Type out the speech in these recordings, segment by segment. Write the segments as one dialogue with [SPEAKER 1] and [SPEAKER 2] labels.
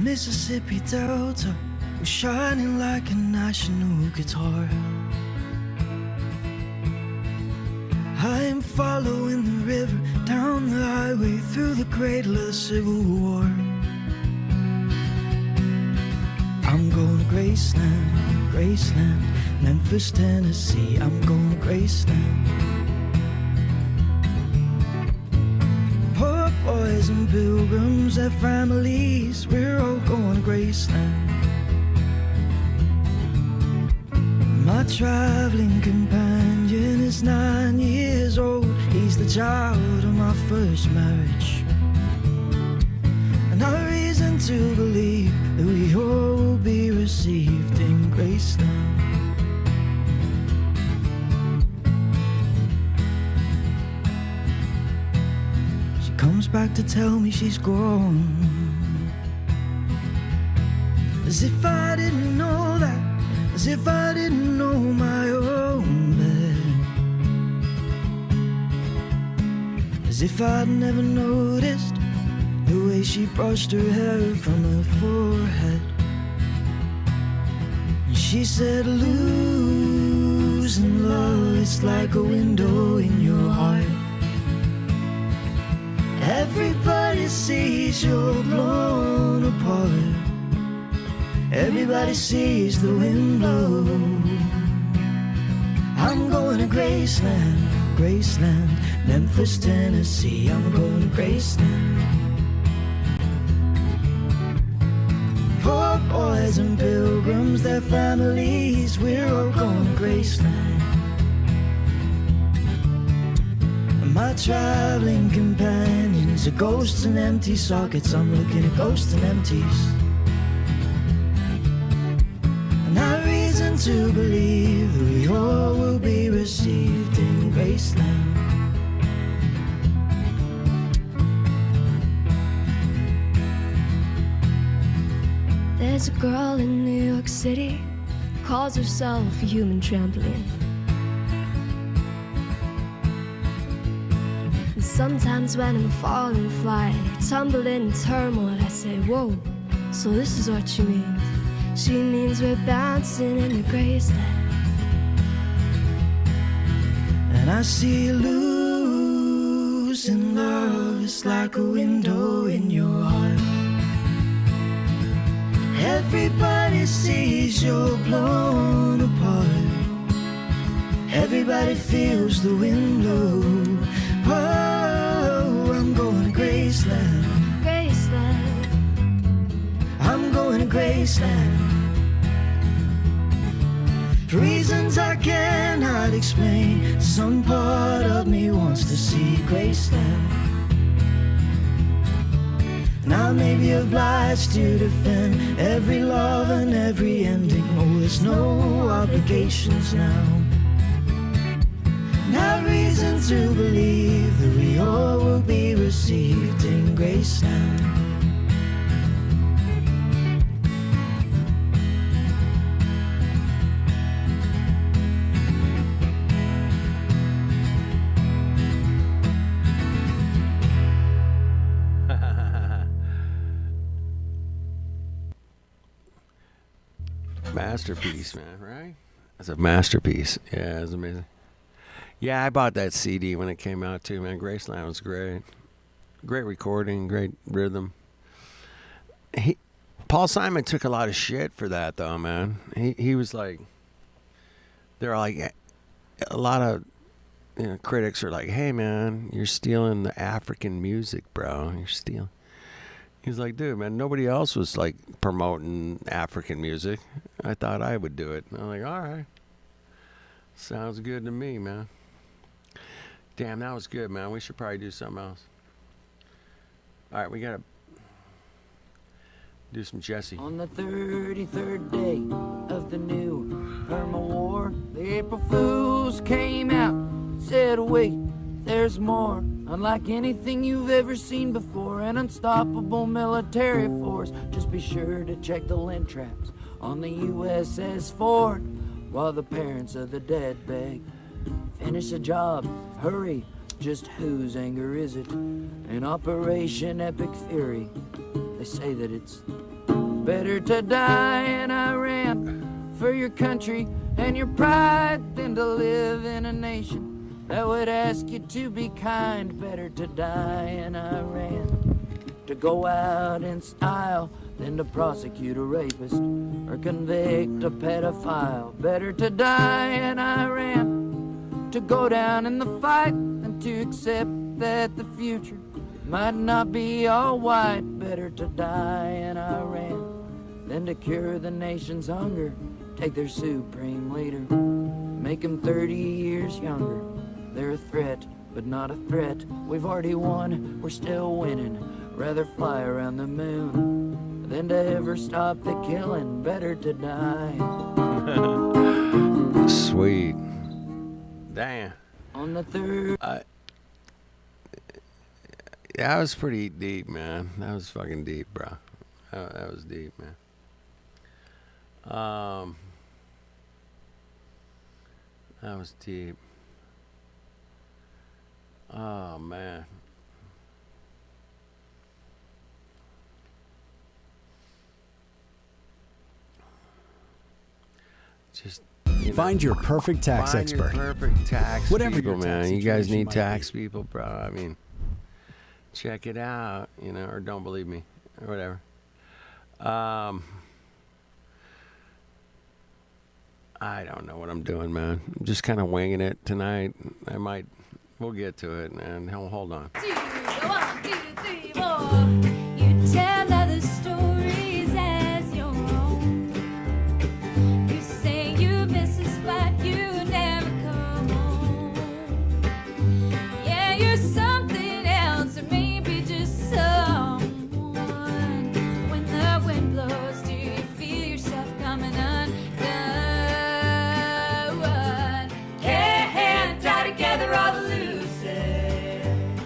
[SPEAKER 1] Mississippi Delta was shining like a national guitar. I am following the river, down the highway, through the cradle of the Civil War. I'm going to Graceland, Graceland, Memphis, Tennessee. I'm going to Graceland. Poor boys and pilgrims, their families, we're all going to Graceland. My traveling companion is 9 years old. He's the child of my first marriage. And I've reason to believe that we all will be received in Graceland. She comes back to tell me she's grown, as if I didn't know that, as if I didn't know my own bed, as if I'd never noticed the way she brushed her hair from her forehead. And she said, losing love is like a window in your heart. Everybody sees you're blown apart. Everybody sees the wind blow. I'm going to Graceland, Graceland, Memphis, Tennessee. I'm going to Graceland. Poor boys and pilgrims, their families, we're all going to Graceland. My traveling companions are ghosts and empty sockets. I'm looking at ghosts and empties. To believe that we all will be received in Graceland.
[SPEAKER 2] There's a girl in New York City, calls herself a human trampoline. And sometimes when I'm falling flying or tumbling in turmoil, I say, whoa, so this is what you mean. She means we're bouncing in the Graceland.
[SPEAKER 1] And I see losing love is like a window in your heart. Everybody sees you're blown apart. Everybody feels the wind blow. Oh, I'm going to Graceland,
[SPEAKER 2] Graceland.
[SPEAKER 1] I'm going to Graceland. For reasons I cannot explain, some part of me wants to see Graceland. And I may be obliged to defend every love and every ending. Oh, there's no obligations now. And I have reason to believe that we all will be received in Graceland.
[SPEAKER 3] Masterpiece, man, right? That's a masterpiece. Yeah, it's amazing. Yeah, I bought that CD when it came out too, man. Graceland was great. Great recording, great rhythm. Paul Simon took a lot of shit for that though, man. He was like, they're like, a lot of critics are like, hey man, you're stealing the African music, bro. You're stealing. He's like, dude, man, nobody else was like promoting African music. I thought I would do it. I'm like, all right. Sounds good to me, man. Damn, that was good, man. We should probably do something else. All right, we got to do some Jesse.
[SPEAKER 4] On the 33rd day of the new Burma War, the April Fools came out, said, wait, there's more. Unlike anything you've ever seen before, an unstoppable military force. Just be sure to check the lint traps on the USS Ford while the parents of the dead beg. Finish the job, hurry. Just whose anger is it? In Operation Epic Fury, they say that it's Better to die in Iran for your country and your pride than to live in a nation that would ask you to be kind. Better to die in Iran, to go out in style than to prosecute a rapist or convict a pedophile. Better to die in Iran, to go down in the fight than to accept that the future might not be all white. Better to die in Iran than to cure the nation's hunger, take their supreme leader, make him 30 years younger. They're a threat, but not a threat. We've already won, we're still winning. Rather fly around the moon than to ever stop the killing. Better to die.
[SPEAKER 3] Sweet. Damn.
[SPEAKER 4] On the third.
[SPEAKER 3] That was pretty deep, man. That was fucking deep, bro. That was deep, man. That was deep. Oh, man. Just
[SPEAKER 5] find your perfect tax expert.
[SPEAKER 3] Find your perfect tax
[SPEAKER 5] Whatever
[SPEAKER 3] people,
[SPEAKER 5] your tax
[SPEAKER 3] man. You guys
[SPEAKER 5] situation
[SPEAKER 3] need
[SPEAKER 5] might
[SPEAKER 3] tax
[SPEAKER 5] be.
[SPEAKER 3] people, bro. I mean, check it out, or don't believe me, or whatever. I don't know what I'm doing, man. I'm just kind of winging it tonight. We'll get to it, man. Hold on.
[SPEAKER 2] 1, 2, 3, 4. You tell other stories as your own. You say you miss us, but you never come home. Yeah, you're something else, or maybe just someone. When the wind blows, do you feel yourself coming undone? Can't tie together all the loose ends.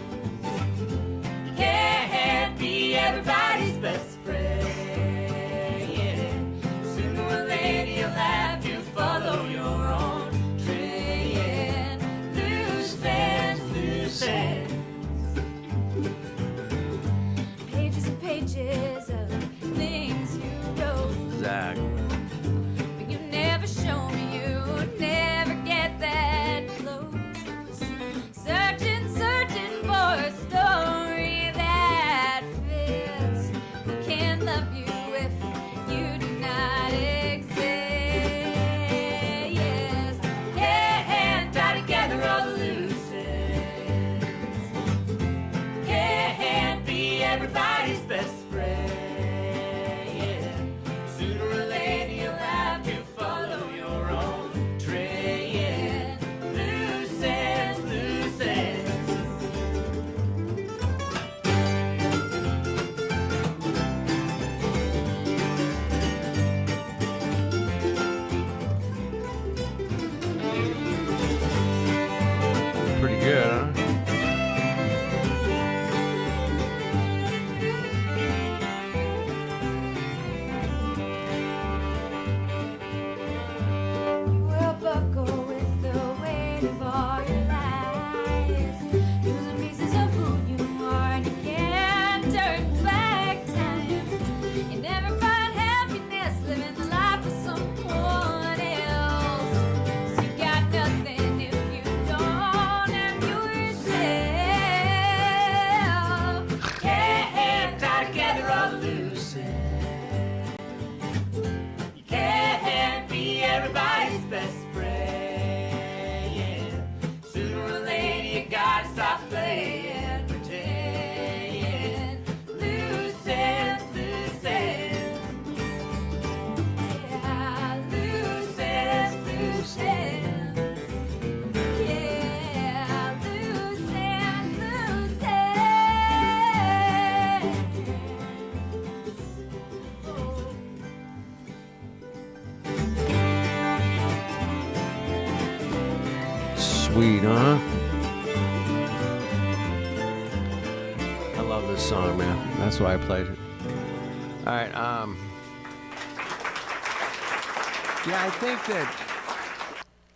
[SPEAKER 2] Can't be everybody's best friend. Yeah. Sooner or later you'll have to follow your own train. Loose ends, loose ends. Pages and pages of things you wrote.
[SPEAKER 3] Zach.
[SPEAKER 2] But you never show me, you never get that close. Searching for a story that fits. Who can love you if you do not exist? Can't tie together all the loose ends. Can't be everybody's best friend. Yeah. Sooner or later you'll have to follow your own train. Loose ends, loose ends.
[SPEAKER 3] Pretty good, huh?
[SPEAKER 2] Will buckle with the weight of all your lies. Losing pieces of who you are, and you can't turn back time. You never find happiness living the life of someone else. 'Cause you got nothing if you don't have yourself. Can't tie together all the loose ends. You can't be everybody's best friend. Yeah. Sooner or later you gotta stop playing pretend. Loose ends, loose ends. Yeah, loose ends, loose ends. Yeah, loose ends, loose ends. Oh.
[SPEAKER 3] Sweet, huh? I love this song, man. That's why I played it. All right, yeah,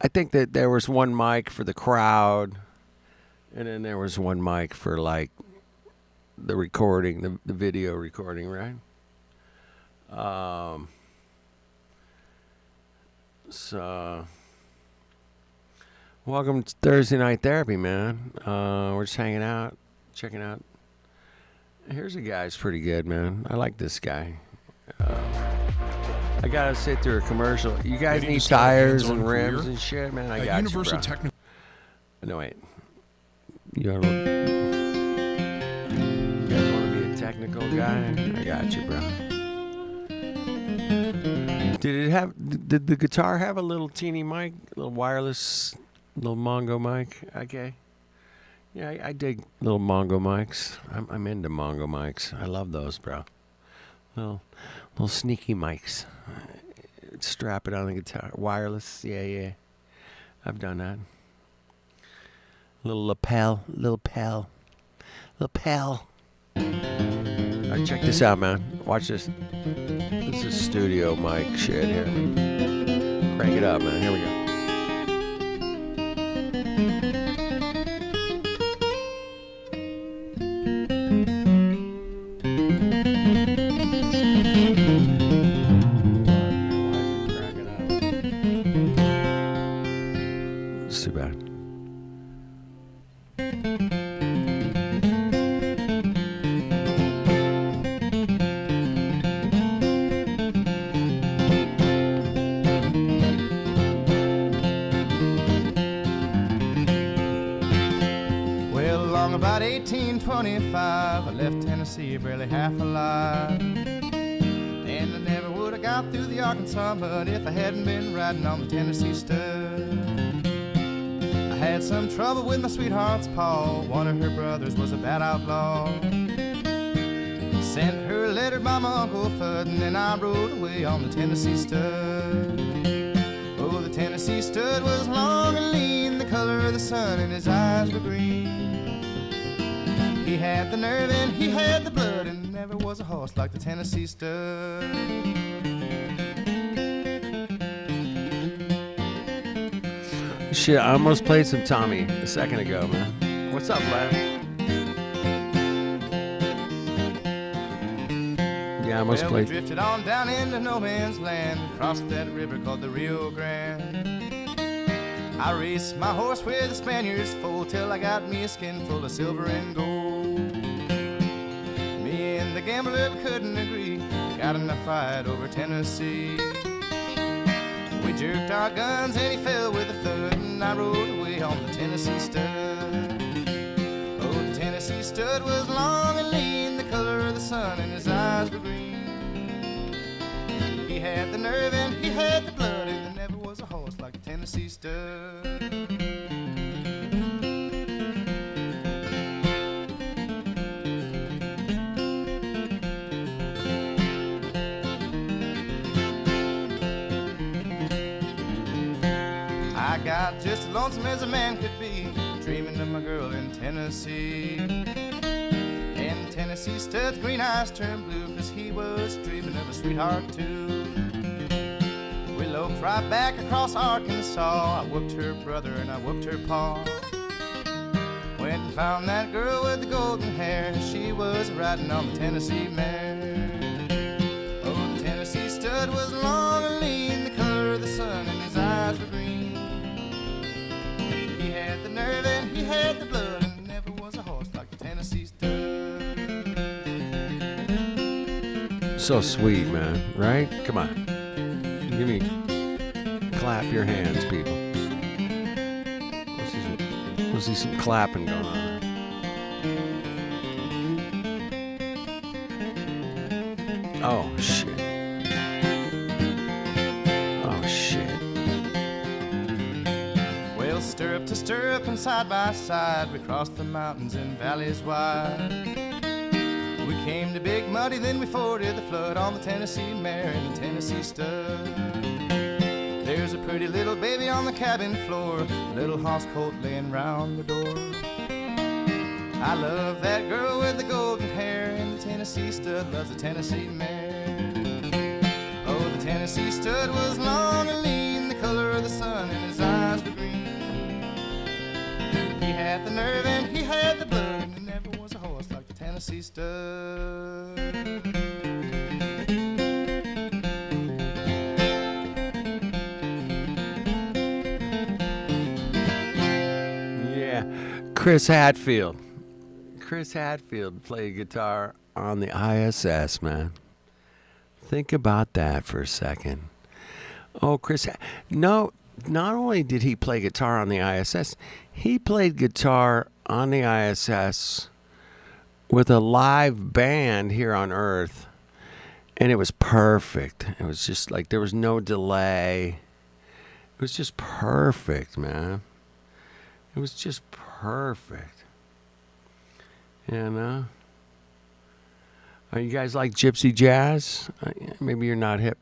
[SPEAKER 3] I think that there was one mic for the crowd, and then there was one mic for like the recording, the video recording, right? So, welcome to Thursday Night Therapy, man. We're just hanging out, checking out. Here's a guy who's pretty good, man. I like this guy. I gotta sit through a commercial. You guys
[SPEAKER 6] Ready
[SPEAKER 3] need
[SPEAKER 6] to start a
[SPEAKER 3] tires
[SPEAKER 6] hands-on
[SPEAKER 3] and rims
[SPEAKER 6] career?
[SPEAKER 3] and shit, man. I
[SPEAKER 6] At
[SPEAKER 3] got
[SPEAKER 6] Universal
[SPEAKER 3] you, bro.
[SPEAKER 6] Technical.
[SPEAKER 3] No, wait. You guys want to be a technical guy? I got you, bro. Did the guitar have a little teeny mic, a little wireless, little Mongo mic? Okay. Yeah, I dig little Mongo mics. I'm into Mongo mics. I love those, bro. Little sneaky mics. Strap it on the guitar. Wireless. Yeah. I've done that. Little lapel. All right, check this out, man. Watch this. This is studio mic shit here. Crank it up, man. Here we go. It's too bad.
[SPEAKER 7] Well, along about 1825, I left Tennessee barely half alive. And I never would have got through the Arkansas mud if I hadn't been riding on the Tennessee stud. I had some trouble with my sweetheart's paw. One of her brothers was a bad outlaw. Sent her a letter by my Uncle Fudd, and then I rode away on the Tennessee stud. Oh, the Tennessee stud was long and lean, the color of the sun, and his eyes were green. He had the nerve and he had the blood, and never was a horse like the Tennessee stud.
[SPEAKER 3] Shit, I almost played some Tommy a second ago, man. What's up, lad? Yeah, I almost
[SPEAKER 7] Well, we
[SPEAKER 3] played.
[SPEAKER 7] drifted on down into no man's land, crossed that river called the Rio Grande. I raced my horse with the Spaniards full till I got me a skin full of silver and gold. Me and the gambler couldn't agree, got in a fight over Tennessee. We jerked our guns and he fell with a thud, and I rode away on the Tennessee stud. Oh, the Tennessee stud was long and lean, the color of the sun, and his eyes were green. He had the nerve and he had the blood, and there never was a horse like the Tennessee stud. I got just as lonesome as a man could be, dreaming of my girl in Tennessee. And the Tennessee stud's green eyes turned blue, 'cause he was dreaming of a sweetheart too. We loped right back across Arkansas. I whooped her brother and I whooped her pa. Went and found that girl with the golden hair. She was riding on the Tennessee mare. Oh, the Tennessee stud was long and lean, the color of the sun, and his eyes were green. He had the nerve and he had the blood, and never was a horse like the Tennessee stud.
[SPEAKER 3] So sweet, man. Right? Come on. Give me. Clap your hands, people. Let's see some clapping going on. Oh, shit. Oh, shit.
[SPEAKER 7] Well, stirrup to stirrup and side by side, we crossed the mountains and valleys wide. We came to Big Muddy, then we forded the flood on the Tennessee mare and the Tennessee stud. There's a pretty little baby on the cabin floor, a little hoss coat laying round the door. I love that girl with the golden hair, and the Tennessee stud loves the Tennessee mare. Oh, the Tennessee stud was long and lean, the color of the sun, and his eyes were green. He had the nerve and he had the blood, and there never was a horse like the Tennessee stud.
[SPEAKER 3] Chris Hadfield. Chris Hadfield played guitar on the ISS, man. Think about that for a second. Oh, no, not only did he play guitar on the ISS, he played guitar on the ISS with a live band here on Earth. And it was perfect. It was just like there was no delay. It was just perfect, man. It was just perfect. You know? You guys like gypsy jazz? Maybe you're not hip.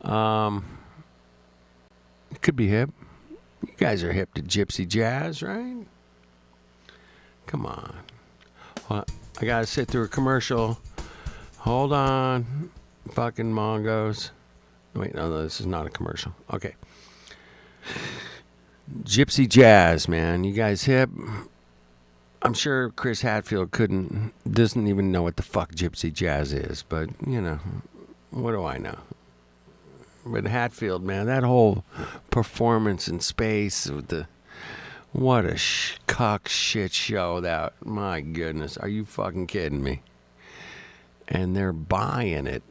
[SPEAKER 3] It could be hip. You guys are hip to gypsy jazz, right? Come on. Well, I gotta sit through a commercial. Hold on. Fucking Mongos. Wait, no, this is not a commercial. Okay. Gypsy jazz, man. You guys hip? I'm sure Chris Hadfield doesn't even know what the fuck gypsy jazz is, but, you know, what do I know? But Hatfield, man, that whole performance in space with what a cock shit show that, my goodness, are you fucking kidding me? And they're buying it,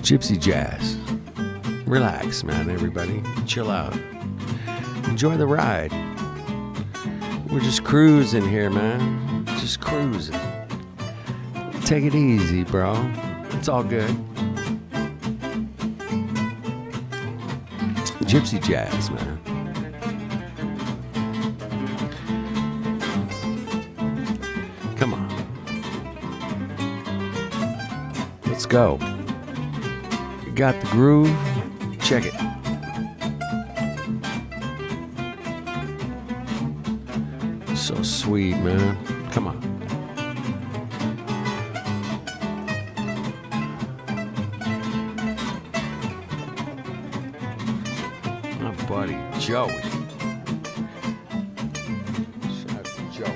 [SPEAKER 3] Gypsy jazz. Relax, man, everybody. Chill out. Enjoy the ride. We're just cruising here, man. Just cruising. Take it easy, bro. It's all good. Gypsy jazz, man. Come on. Let's go. You got the groove? Check it. So sweet, man. Come on. My buddy Joey. Shout out to Joey.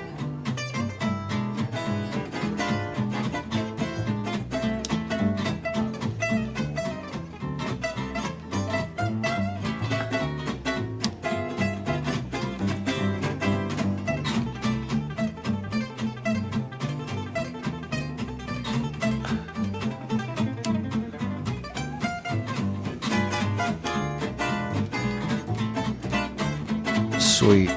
[SPEAKER 3] Sweet.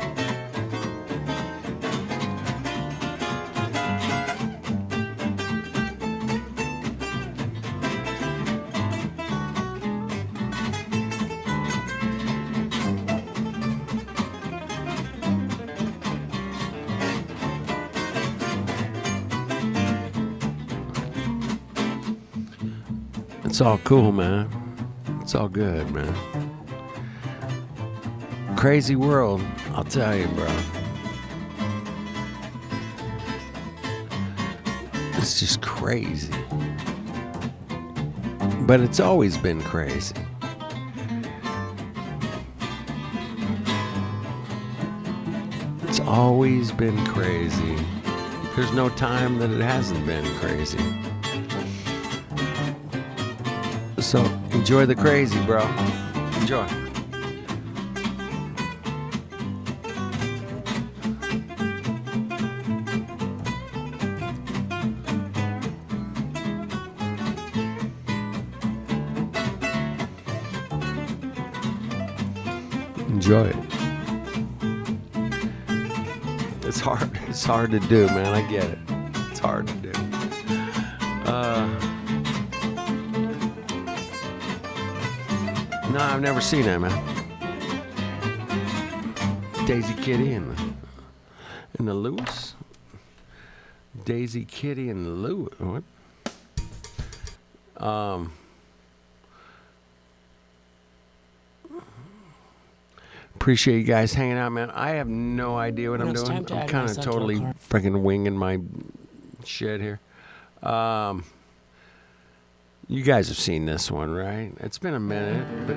[SPEAKER 3] It's all cool, man. It's all good, man. Crazy world, I'll tell you, bro. It's just crazy. But it's always been crazy. It's always been crazy. There's no time that it hasn't been crazy. So enjoy the crazy, bro. Enjoy. Enjoy it. It's hard. It's hard to do, man. I get it. It's hard to do. No, I've never seen that, man. Daisy Kitty and the Lewis. Daisy Kitty and the Lewis. What? Appreciate you guys hanging out, man. I have no idea what I'm doing. I'm kind of totally freaking winging my shit here. You guys have seen this one, right? It's been a minute, but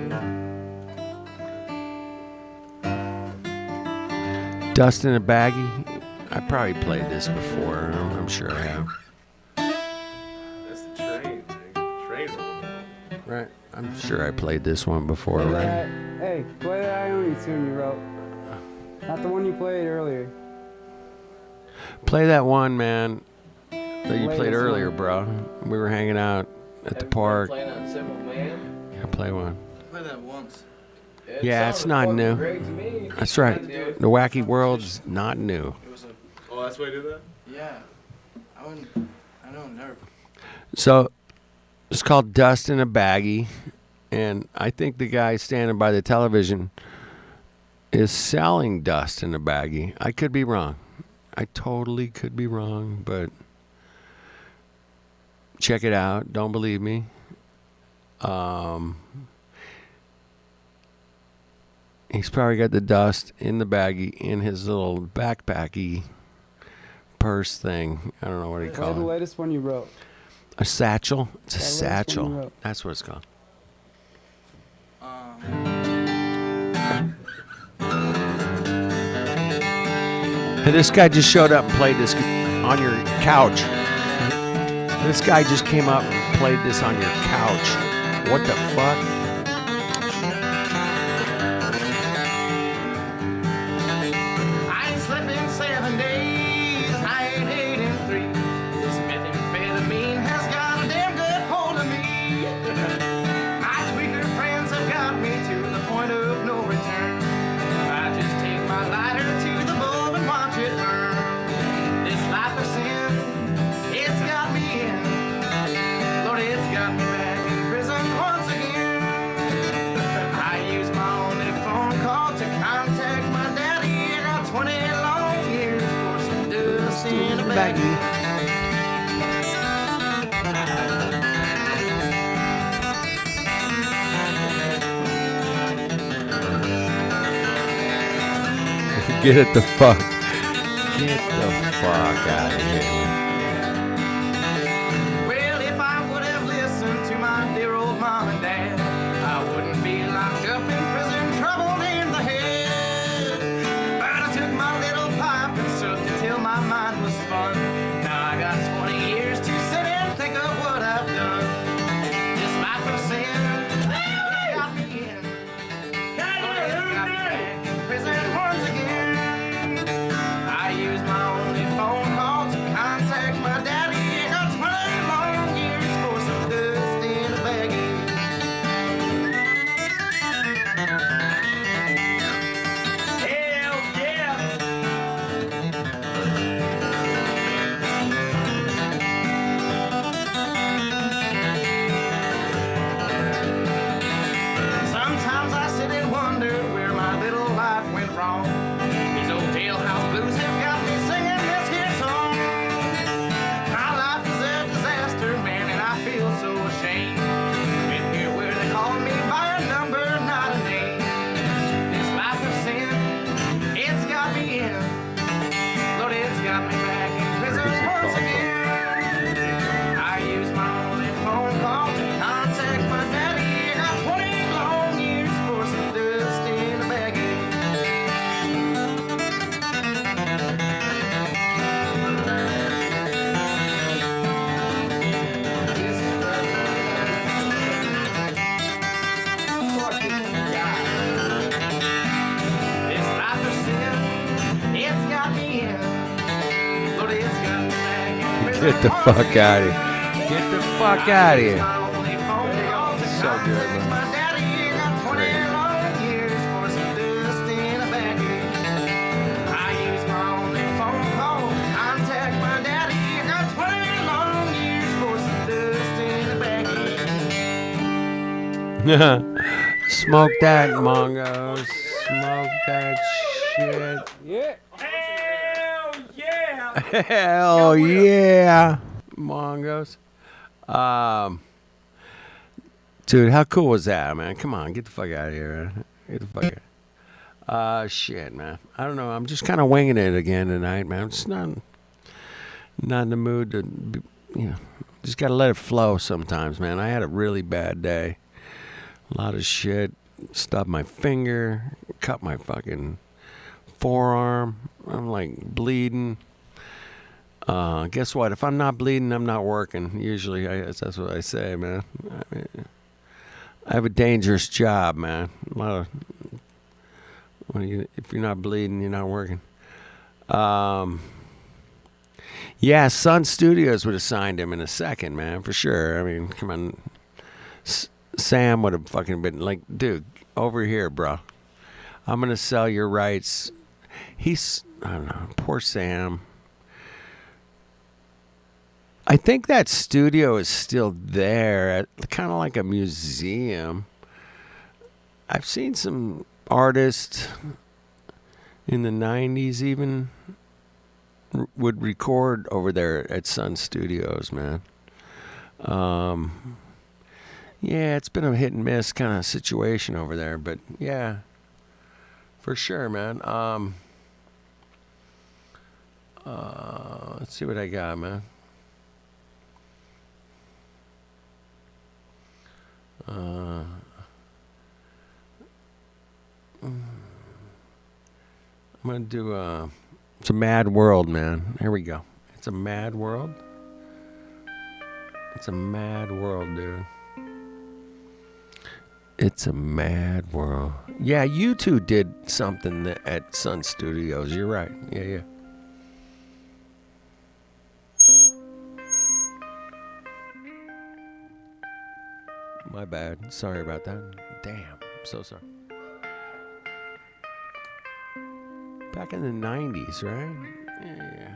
[SPEAKER 3] Dust in a Baggie. I probably played this before. I'm sure I have. Right? I'm sure I played this one before,
[SPEAKER 6] Play
[SPEAKER 3] right?
[SPEAKER 6] that, hey, play that Ione tune you wrote. Not the one you played earlier.
[SPEAKER 3] Play that one, man, that you played
[SPEAKER 6] Latest
[SPEAKER 3] earlier,
[SPEAKER 6] one.
[SPEAKER 3] bro. We were hanging out at the park.
[SPEAKER 8] Playing on Simple Man.
[SPEAKER 3] Yeah, play one.
[SPEAKER 7] Play that once.
[SPEAKER 3] Yeah, it's not new.
[SPEAKER 8] Great to me.
[SPEAKER 3] That's right. The Wacky World's not new.
[SPEAKER 7] It was a,
[SPEAKER 9] Oh, that's why you do that?
[SPEAKER 7] yeah. I don't never.
[SPEAKER 3] So it's called Dust in a Baggie, and I think the guy standing by the television is selling dust in a baggie. I could be wrong. I totally could be wrong, but check it out. Don't believe me. He's probably got the dust in the baggie in his little backpacky purse thing. I don't know what he
[SPEAKER 6] Play
[SPEAKER 3] calls
[SPEAKER 6] the
[SPEAKER 3] it.
[SPEAKER 6] latest one you wrote.
[SPEAKER 3] A satchel? It's a
[SPEAKER 6] That last one you
[SPEAKER 3] satchel.
[SPEAKER 6] wrote.
[SPEAKER 3] That's what it's called. Hey, this guy just showed up and played this on your couch. This guy just came up and played this on your couch. What the fuck?
[SPEAKER 7] I ain't slept in 7 days, I ain't ate in 3. This methamphetamine has got a damn good hold of me. My tweaker friends have got me to the point of no return. I just take my lighter to the bulb and watch it burn. This life of sin, it's got me in. Lord, it's got me back in prison once again. I use my only phone call to contact my daddy. I got 20 long years for some dust in a baggie.
[SPEAKER 3] Get it the fuck. Get the fuck out of here.
[SPEAKER 7] Well, if I would have listened to my dear old mom and dad, I wouldn't be locked up in prison, troubled in the head. But I took my little pipe and sucked it till my mind was spun. Now I got 20 years to sit and think of what I've done. This life of sin, it's got me in. Lord, it's got me back in prison once again. I use my only phone call to contact my daddy. I got 20 long years for some dust in a baggie. Hell yeah! Sometimes I sit and wonder where my little life went wrong. These old jailhouse blues have got me singing this here song. My life is a disaster, man, and I feel so ashamed. Been here where they call me by a number, not a name. This life of sin, it's got me in. Lord, it's got me back in prison once again. I use my only phone call to contact my daddy. I got 20 long years for some dust in a baggie. This life of sin, it's got me in. Lord, it's got me back in prison
[SPEAKER 3] Get the
[SPEAKER 7] once
[SPEAKER 3] fuck
[SPEAKER 7] again.
[SPEAKER 3] out of here. Get the fuck out of here.
[SPEAKER 7] So
[SPEAKER 3] good, man. Great. Smoke that, Mongos. Smoke that shit.
[SPEAKER 6] Yeah.
[SPEAKER 3] Hell yeah, Mongos. Dude, how cool was that, man? Come on, get the fuck out of here, man. Get the fuck out. Shit, man. I don't know. I'm just kind of winging it again tonight, man. I'm just not in the mood to, be, just got to let it flow sometimes, man. I had a really bad day. A lot of shit. Stubbed my finger. Cut my fucking forearm. I'm like bleeding. Guess what? If I'm not bleeding, I'm not working. Usually, that's what I say, man. I mean, I have a dangerous job, man. A lot of, if you're not bleeding, you're not working. Yeah, Sun Studios would have signed him in a second, man, for sure. I mean, come on. Sam would have fucking been like, dude, over here, bro. I'm going to sell your rights. I don't know, poor Sam. I think that studio is still there, kind of like a museum. I've seen some artists in the 90s even would record over there at Sun Studios, man. Yeah, it's been a hit and miss kind of situation over there, but yeah, for sure, man. Let's see what I got, man. I'm gonna do it's a mad world, man. Here we go. It's a mad world. It's a mad world, dude. It's a mad world. Yeah, you two did something at Sun Studios. You're right. Yeah. My bad. Sorry about that. Damn. I'm so sorry. Back in the 90s, right? Yeah.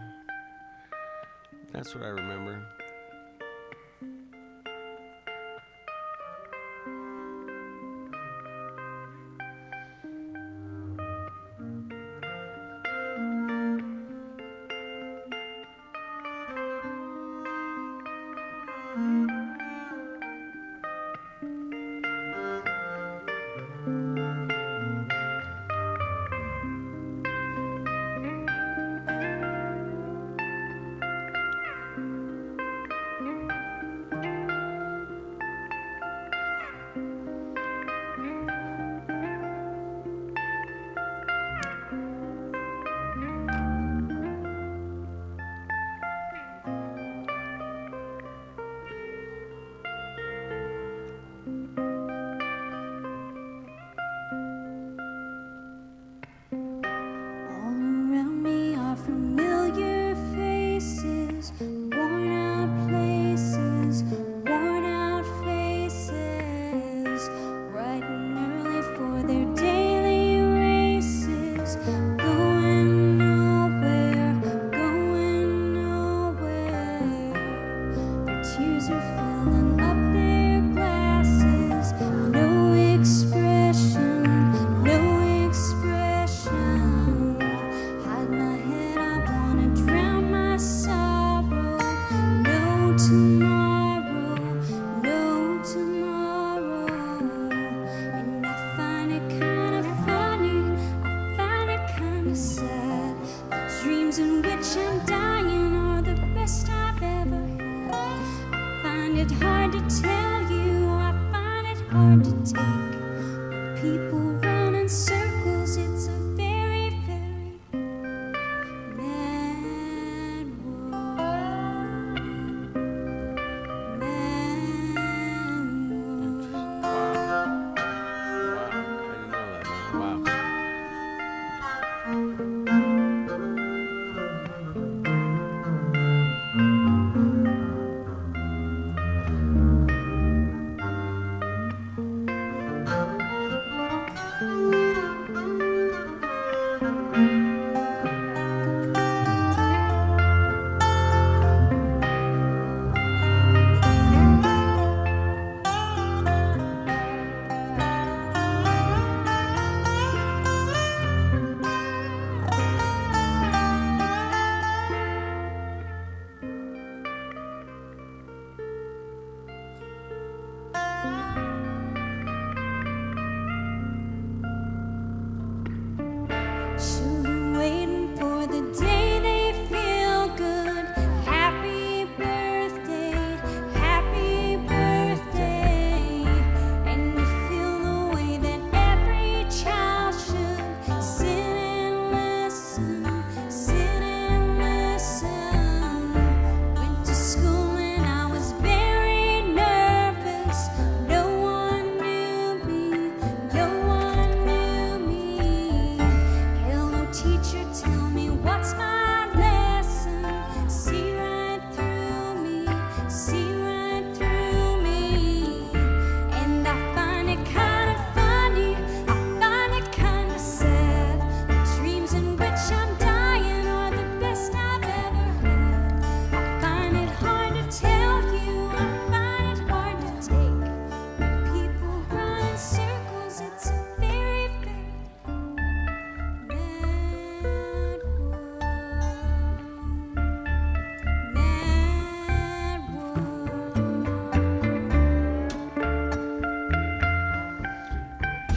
[SPEAKER 3] That's what I remember.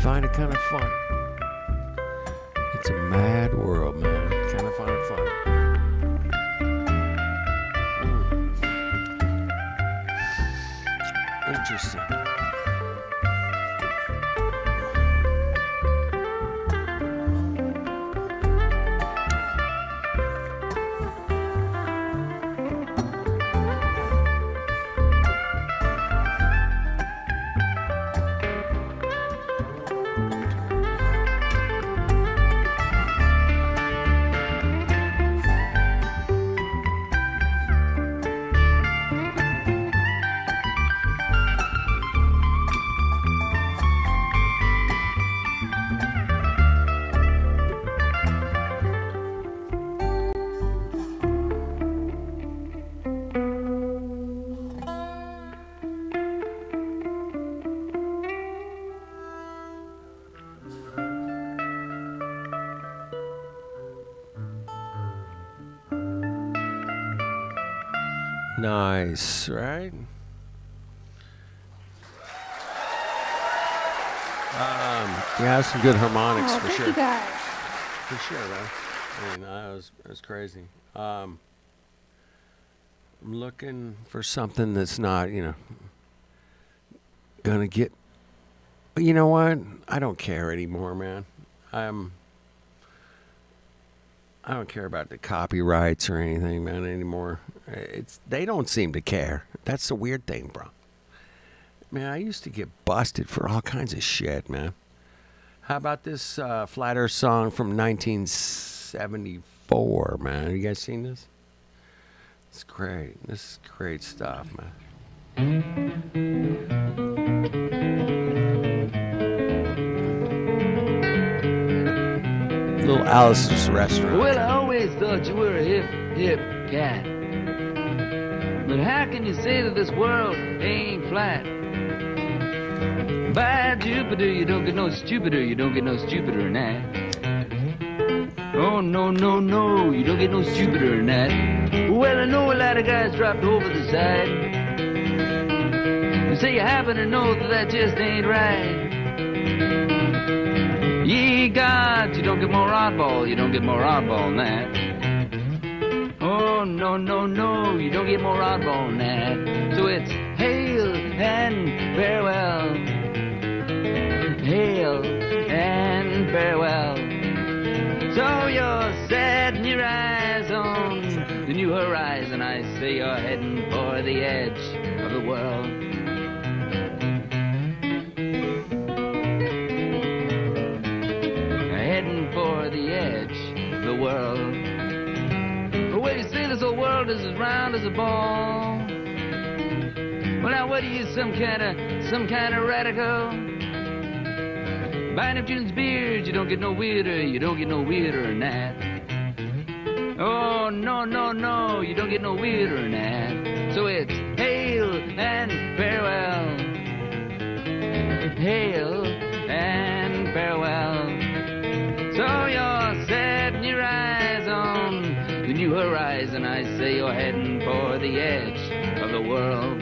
[SPEAKER 3] find it kind of fun. It's a mad world, man. Kind of find it fun. Interesting. Nice, right? Yeah, some good harmonics for
[SPEAKER 2] thank
[SPEAKER 3] sure.
[SPEAKER 2] you guys.
[SPEAKER 3] For sure, man. I mean, that was crazy. I'm looking for something that's not, gonna get. You know what? I don't care anymore, man. I don't care about the copyrights or anything, man, anymore. They don't seem to care. That's the weird thing, bro. Man, I used to get busted for all kinds of shit, man. How about this Flat Earth song from 1974, man? You guys seen this? It's great. This is great stuff, man. Little Alice's Restaurant.
[SPEAKER 4] Well, I always thought you were a hip cat. But how can you say that this world ain't flat? By Jupiter, you don't get no stupider, you don't get no stupider than that. Oh, no, no, no, you don't get no stupider than that. Well, I know a lot of guys dropped over the side. You say you happen to know that just ain't right. Ye gods, you don't get more oddball, you don't get more oddball than that. Oh, no, no, no, you don't get more oddball than that. So it's hail and farewell. Hail and farewell. So you're setting your eyes on the new horizon. I say you're heading for the edge of the world. Heading for the edge of the world. Well, you say this whole world is as round as a ball. Well, now what are you, some kind of radical? By Neptune's beard, you don't get no weirder, you don't get no weirder than that. Oh, no, no, no, you don't get no weirder than that. So it's hail and farewell. Hail and farewell. So you're setting your eyes on the new horizon. I say you're heading for the edge of the world.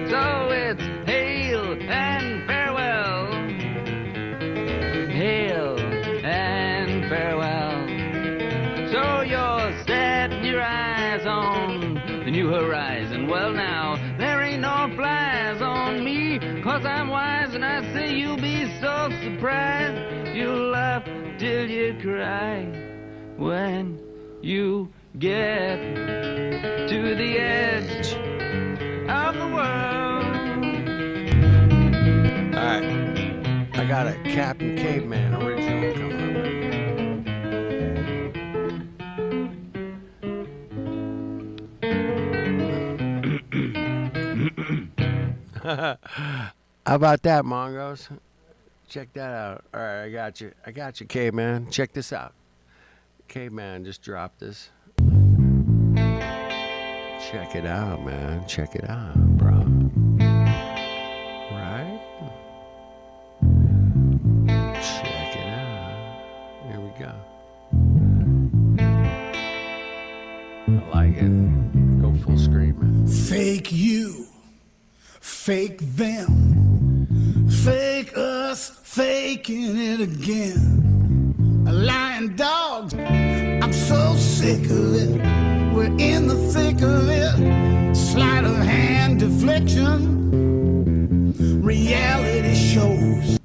[SPEAKER 4] So it's hail and farewell. Hail and farewell. So you're setting your eyes on the new horizon. Well now, there ain't no flies on me, 'cause I'm wise and I say you'll be so surprised. You'll laugh till you cry when you get to the edge of the world.
[SPEAKER 3] All right. I got a Captain Caveman original coming up. How about that, Mongos? Check that out. All right, I got you. I got you, Caveman. Check this out. Caveman just dropped this. Check it out, man. Check it out, bro. Right? Check it out. Here we go. I like it. Go full screen, man.
[SPEAKER 8] Fake you, fake them, fake us, faking it again. Lying dogs, I'm so sick of it. We're in the thick of it. Sleight of hand deflection, reality shows,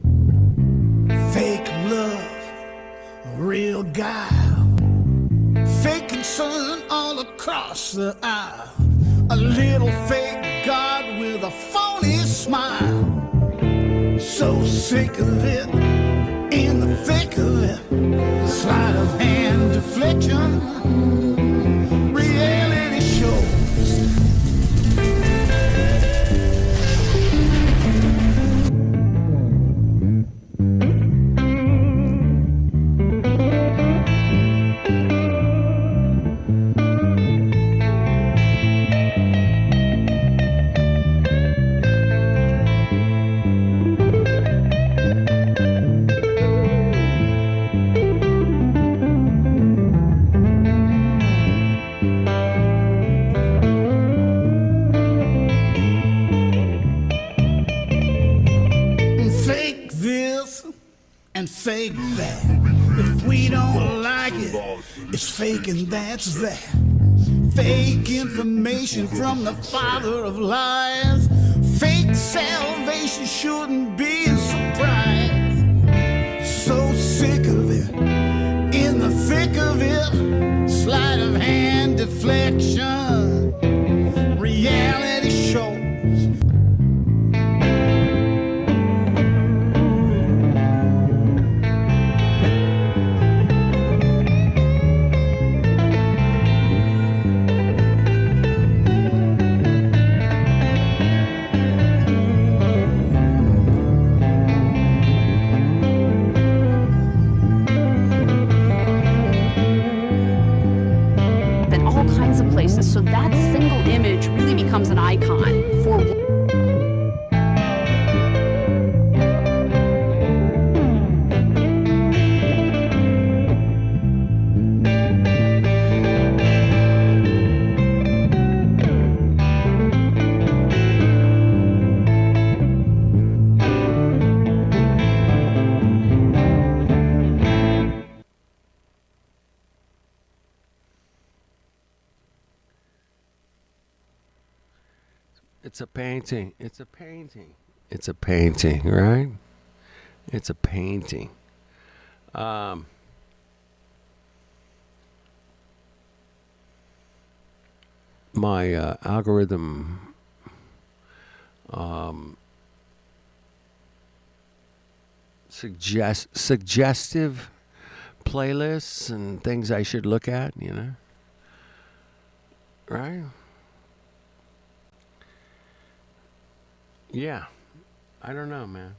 [SPEAKER 8] fake love, real guile, fake concern all across the aisle. A little fake God with a phony smile. So sick of it, in the thick of it. Sleight of hand deflection, reality shows. Fake this and fake that. If we don't like it, it's fake and that's that. Fake information from the father of lies. Fake salvation shouldn't be a surprise. So sick of it, in the thick of it. Sleight of hand deflection, reality shows.
[SPEAKER 9] In all kinds of places. So that single image really becomes an icon for.
[SPEAKER 3] It's a painting. It's a painting. It's a painting, right? It's a painting. My algorithm suggestive playlists and things I should look at, you know? Right? Yeah, I don't know, man.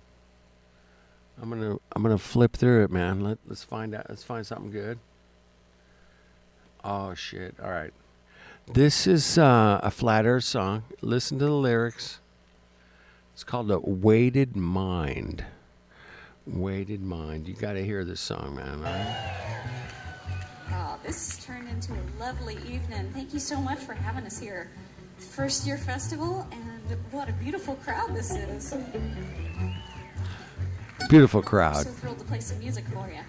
[SPEAKER 3] I'm gonna flip through it, man. Let's find out. Let's find something good. Oh shit! All right, this is a Flat Earth song. Listen to the lyrics. It's called "A Weighted Mind." Weighted Mind. You got to hear this song, man. All right?
[SPEAKER 10] Oh, this turned into a lovely evening. Thank you so much for having us here. First year festival, and what a beautiful crowd this is.
[SPEAKER 3] Beautiful crowd.
[SPEAKER 10] So thrilled to play some music for you.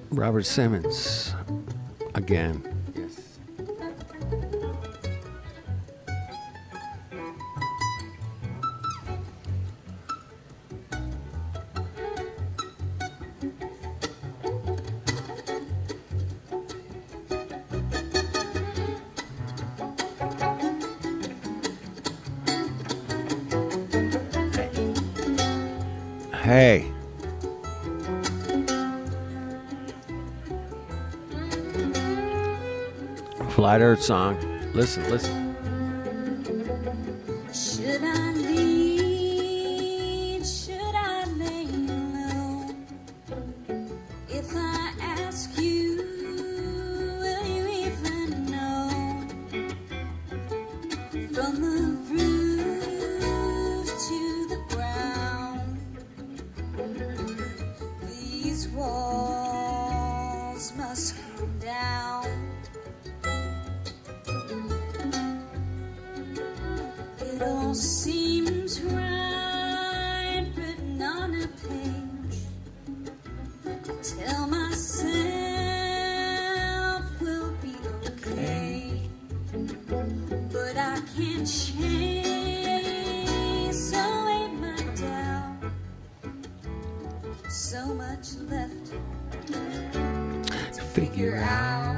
[SPEAKER 3] Robert Simmons again. Yes. Hey. Flat Earth song. Listen.
[SPEAKER 10] Should I lead? Should I lay low? If I ask you, will you even know? From the roof to the ground, these walls must come down. It all all seems right written on a page. Tell myself we'll be okay, but I can't chase away my doubt. So much left to figure out.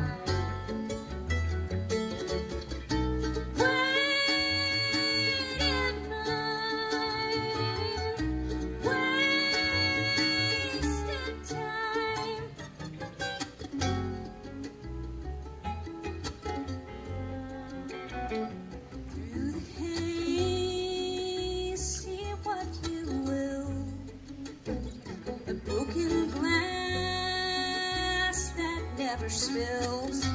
[SPEAKER 10] Spills.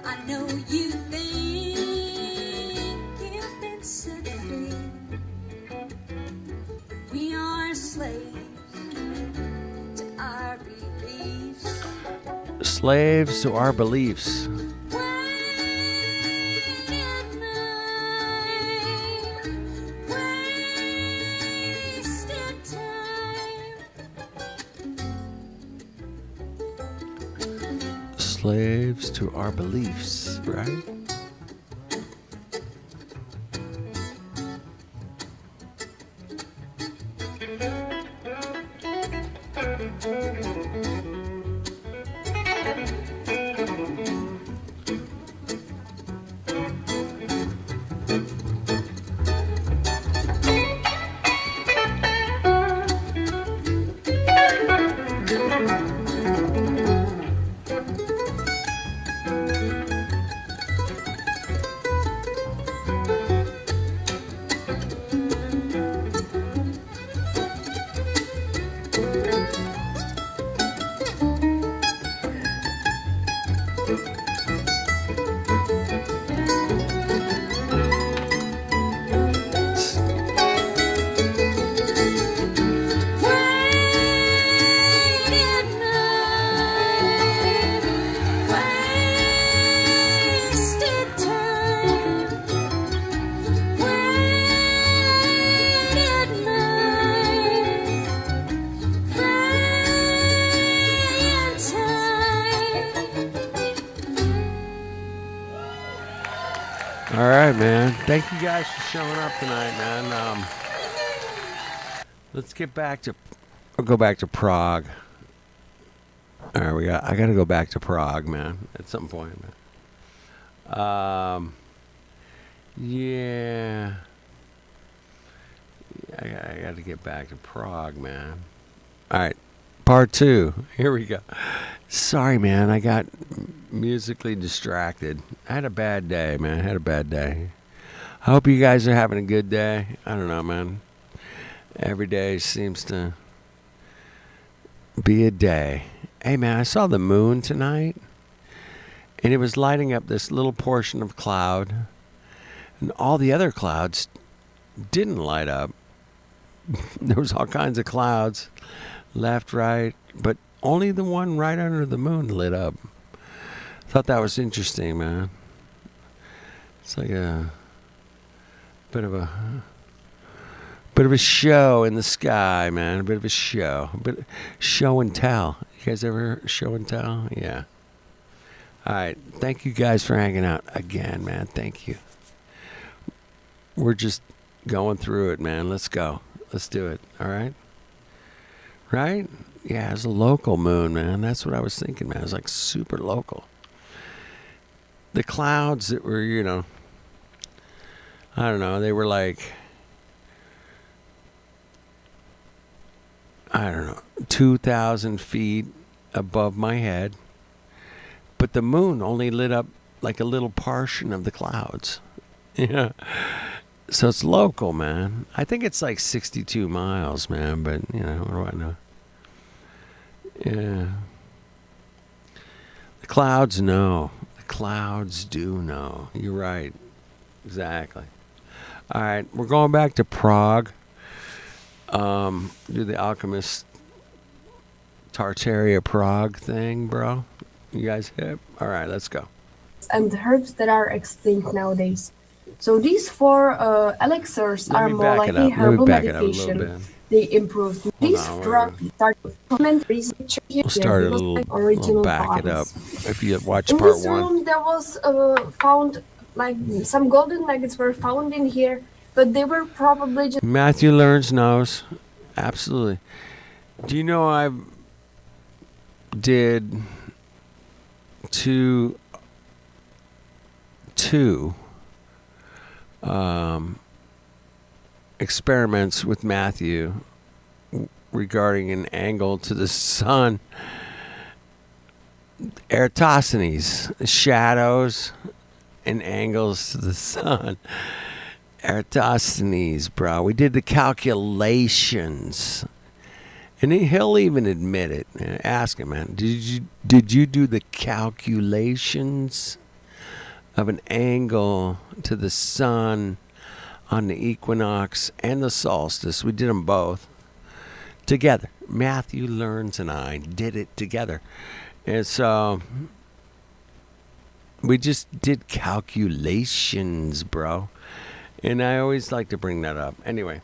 [SPEAKER 10] I know you think you've been set free. We are slaves to our beliefs.
[SPEAKER 3] Slaves to our beliefs. Slaves to our beliefs, right? All right, man. Thank you guys for showing up tonight, man. Let's get back to. I'll go back to Prague. All right, I got to go back to Prague, man. At some point, man. Yeah. I got to get back to Prague, man. All right, part 2. Here we go. Sorry, man. I got musically distracted. I had a bad day, man. I had a bad day. I hope you guys are having a good day. I don't know, man. Every day seems to be a day. Hey, man, I saw the moon tonight, and it was lighting up this little portion of cloud, and all the other clouds didn't light up. There was all kinds of clouds, left, right, but only the one right under the moon lit up. Thought that was interesting, man. It's like a bit of a show in the sky, man. A bit of a show. But show and tell. You guys ever show and tell? Yeah. All right. Thank you guys for hanging out again, man. Thank you. We're just going through it, man. Let's go. Let's do it. All right? Right? Yeah, it's a local moon, man. That's what I was thinking, man. It was like super local. The clouds that were, I don't know, they were like, 2,000 feet above my head. But the moon only lit up like a little portion of the clouds. Yeah. So it's local, man. I think it's like 62 miles, man. But, what do I know? Yeah. The clouds know. The clouds do know. You're right. Exactly. All right. We're going back to Prague. Do the Alchemist Tartarian Prague thing, bro. You guys hip? All right, let's go.
[SPEAKER 11] And herbs that are extinct nowadays. So these four elixirs
[SPEAKER 3] Let
[SPEAKER 11] are
[SPEAKER 3] me
[SPEAKER 11] more
[SPEAKER 3] back
[SPEAKER 11] like
[SPEAKER 3] it
[SPEAKER 11] a
[SPEAKER 3] up. Let me
[SPEAKER 11] herbal
[SPEAKER 3] back it up a little
[SPEAKER 11] medication.
[SPEAKER 3] bit.
[SPEAKER 11] They improved.
[SPEAKER 3] Hold
[SPEAKER 11] These
[SPEAKER 3] on.
[SPEAKER 11] drugs start to comment research here
[SPEAKER 3] We'll start it a
[SPEAKER 11] because
[SPEAKER 3] little,
[SPEAKER 11] like
[SPEAKER 3] little
[SPEAKER 11] original
[SPEAKER 3] back it up.
[SPEAKER 11] bodies.
[SPEAKER 3] If you watch
[SPEAKER 11] In
[SPEAKER 3] part
[SPEAKER 11] this
[SPEAKER 3] one.
[SPEAKER 11] room, there was found like some golden nuggets were found in here, but they were probably just
[SPEAKER 3] Matthew Learns knows. Absolutely. Do you know I did two experiments with Matthew regarding an angle to the sun. Eratosthenes, shadows and angles to the sun. Eratosthenes, bro. We did the calculations. And he'll even admit it. Ask him, man. Did you do the calculations of an angle to the sun on the equinox and the solstice? We did them both together. Matthew Learns and I did it together. And so we just did calculations, bro. And I always like to bring that up. Anyway,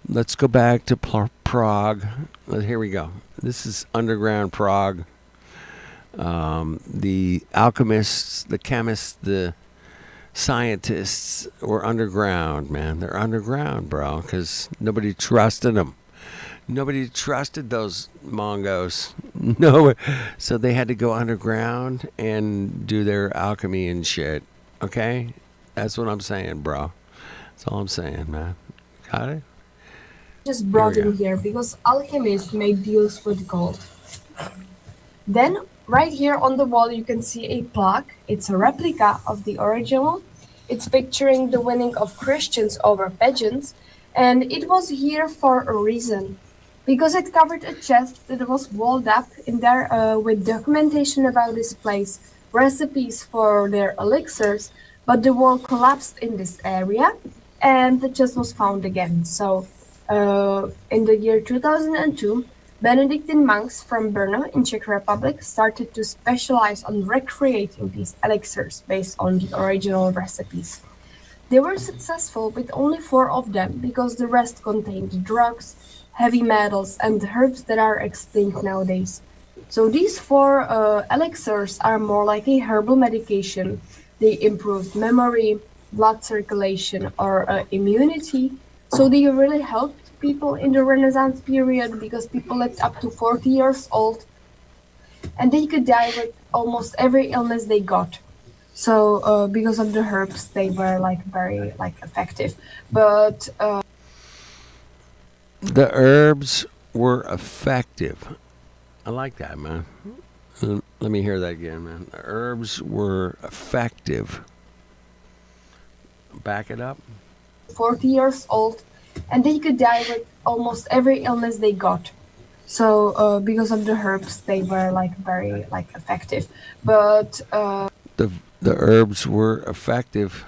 [SPEAKER 3] let's go back to Prague. Here we go. This is underground Prague. The alchemists, the chemists, the scientists were underground, man. They're underground, bro, because nobody trusted them. Nobody trusted those Mongos. No. So they had to go underground and do their alchemy and shit. Okay? That's what I'm saying, bro. That's all I'm saying, man. Got it?
[SPEAKER 11] just brought in here because alchemists made deals with gold. Then, right here on the wall, you can see a plaque. It's a replica of the original. It's picturing the winning of Christians over pagans, and it was here for a reason. Because it covered a chest that was walled up in there with documentation about this place, recipes for their elixirs, but the wall collapsed in this area, and the chest was found again. So, in the year 2002, Benedictine monks from Brno in Czech Republic started to specialize on recreating these elixirs based on the original recipes. They were successful with only 4 of them because the rest contained drugs, heavy metals, and herbs that are extinct nowadays. So these 4 elixirs are more like a herbal medication. They improved memory, blood circulation, or immunity. So they really helped people in the Renaissance period because people lived up to 40 years old, and they could die with almost every illness they got. So because of the herbs, they were very effective. But
[SPEAKER 3] the herbs were effective. I like that, man. Let me hear that again, man. The herbs were effective. Back it up.
[SPEAKER 11] 40 years old, and they could die with almost every illness they got. So because of the herbs, they were very effective. But
[SPEAKER 3] the herbs were effective.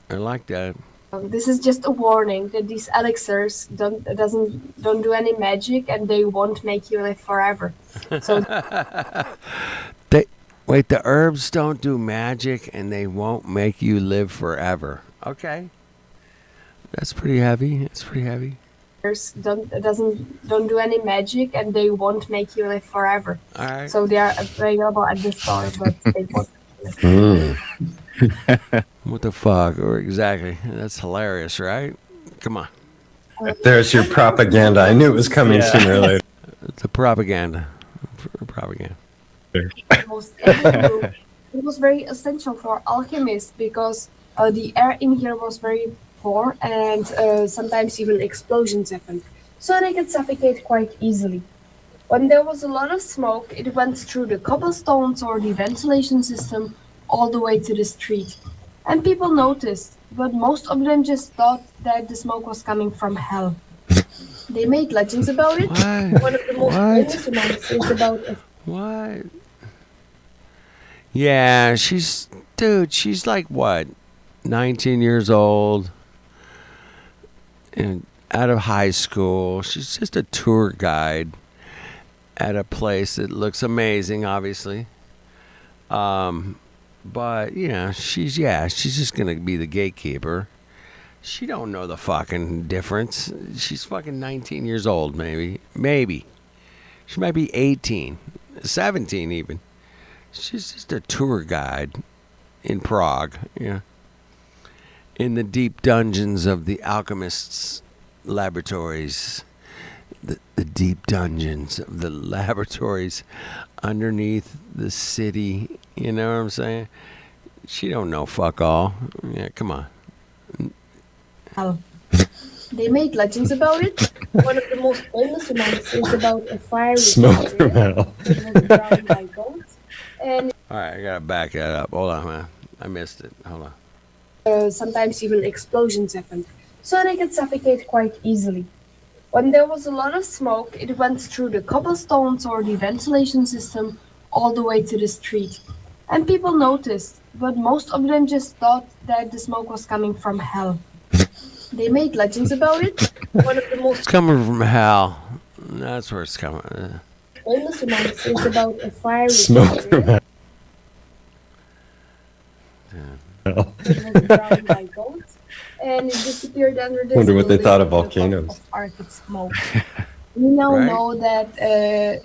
[SPEAKER 3] I like that.
[SPEAKER 11] This is just a warning that these elixirs don't do any magic, and they won't make you live forever. So
[SPEAKER 3] the herbs don't do magic, and they won't make you live forever. Okay, that's pretty heavy. It's pretty heavy.
[SPEAKER 11] Don't do any magic, and they won't make you live forever.
[SPEAKER 3] All right.
[SPEAKER 11] So they are available at the store, but they won't.
[SPEAKER 3] What the fuck? Or exactly. That's hilarious, right? Come on.
[SPEAKER 12] There's your propaganda. I knew it was coming sooner or later.
[SPEAKER 3] The propaganda. Propaganda.
[SPEAKER 11] It was very essential for alchemists because the air in here was very poor, and sometimes even explosions happened. So they could suffocate quite easily. When there was a lot of smoke, it went through the cobblestones or the ventilation system all the way to the street. And people noticed, but most of them just thought that the smoke was coming from hell. They made legends about it.
[SPEAKER 3] What?
[SPEAKER 11] One of the most famous ones is about it.
[SPEAKER 3] What? Yeah, she's like what? 19 years old and out of high school. She's just a tour guide at a place that looks amazing, obviously. But she's just gonna be the gatekeeper. She don't know the fucking difference. She's fucking 19 years old, maybe. She might be 18, 17 even. She's just a tour guide in Prague, in the deep dungeons of the alchemists' laboratories. The deep dungeons of the laboratories underneath the city. You know what I'm saying? She don't know fuck all. Yeah, come on.
[SPEAKER 11] They made legends about it. One of the most famous ones is about a fiery
[SPEAKER 12] Smoke from
[SPEAKER 11] fire
[SPEAKER 12] hell.
[SPEAKER 11] that was drowned by goats. And
[SPEAKER 3] All right, I gotta back that up. Hold on, man. I missed it. Hold on.
[SPEAKER 11] sometimes even explosions happened, so they could suffocate quite easily. When there was a lot of smoke, it went through the cobblestones or the ventilation system all the way to the street. And people noticed, but most of them just thought that the smoke was coming from hell. They made legends about it. One of the most
[SPEAKER 3] It's coming from hell. That's where it's coming.
[SPEAKER 11] famous ones is about a fiery
[SPEAKER 12] Smoke from
[SPEAKER 11] fire
[SPEAKER 12] hell.
[SPEAKER 11] that was drowned by goats, and it disappeared under the
[SPEAKER 12] Wonder what they thought of
[SPEAKER 11] building
[SPEAKER 12] volcanoes.
[SPEAKER 11] of Arctic smoke. We now
[SPEAKER 3] Right.
[SPEAKER 11] know that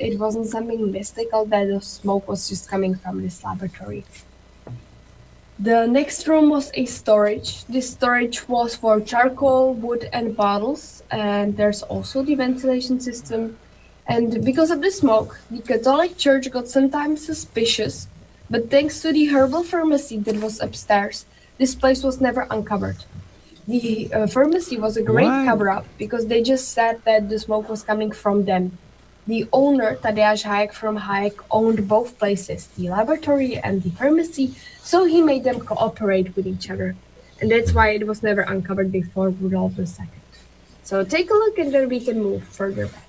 [SPEAKER 11] it wasn't something mystical, that the smoke was just coming from this laboratory. The next room was a storage. This storage was for charcoal, wood, and bottles, and there's also the ventilation system. And because of the smoke, the Catholic Church got sometimes suspicious, but thanks to the herbal pharmacy that was upstairs, this place was never uncovered. The pharmacy was a great
[SPEAKER 3] What?
[SPEAKER 11] cover-up because they just said that the smoke was coming from them. The owner, Tadeusz Hayek from Hayek, owned both places, the laboratory and the pharmacy, so he made them cooperate with each other. And that's why it was never uncovered before Rudolf II. So take a look and then we can move further back.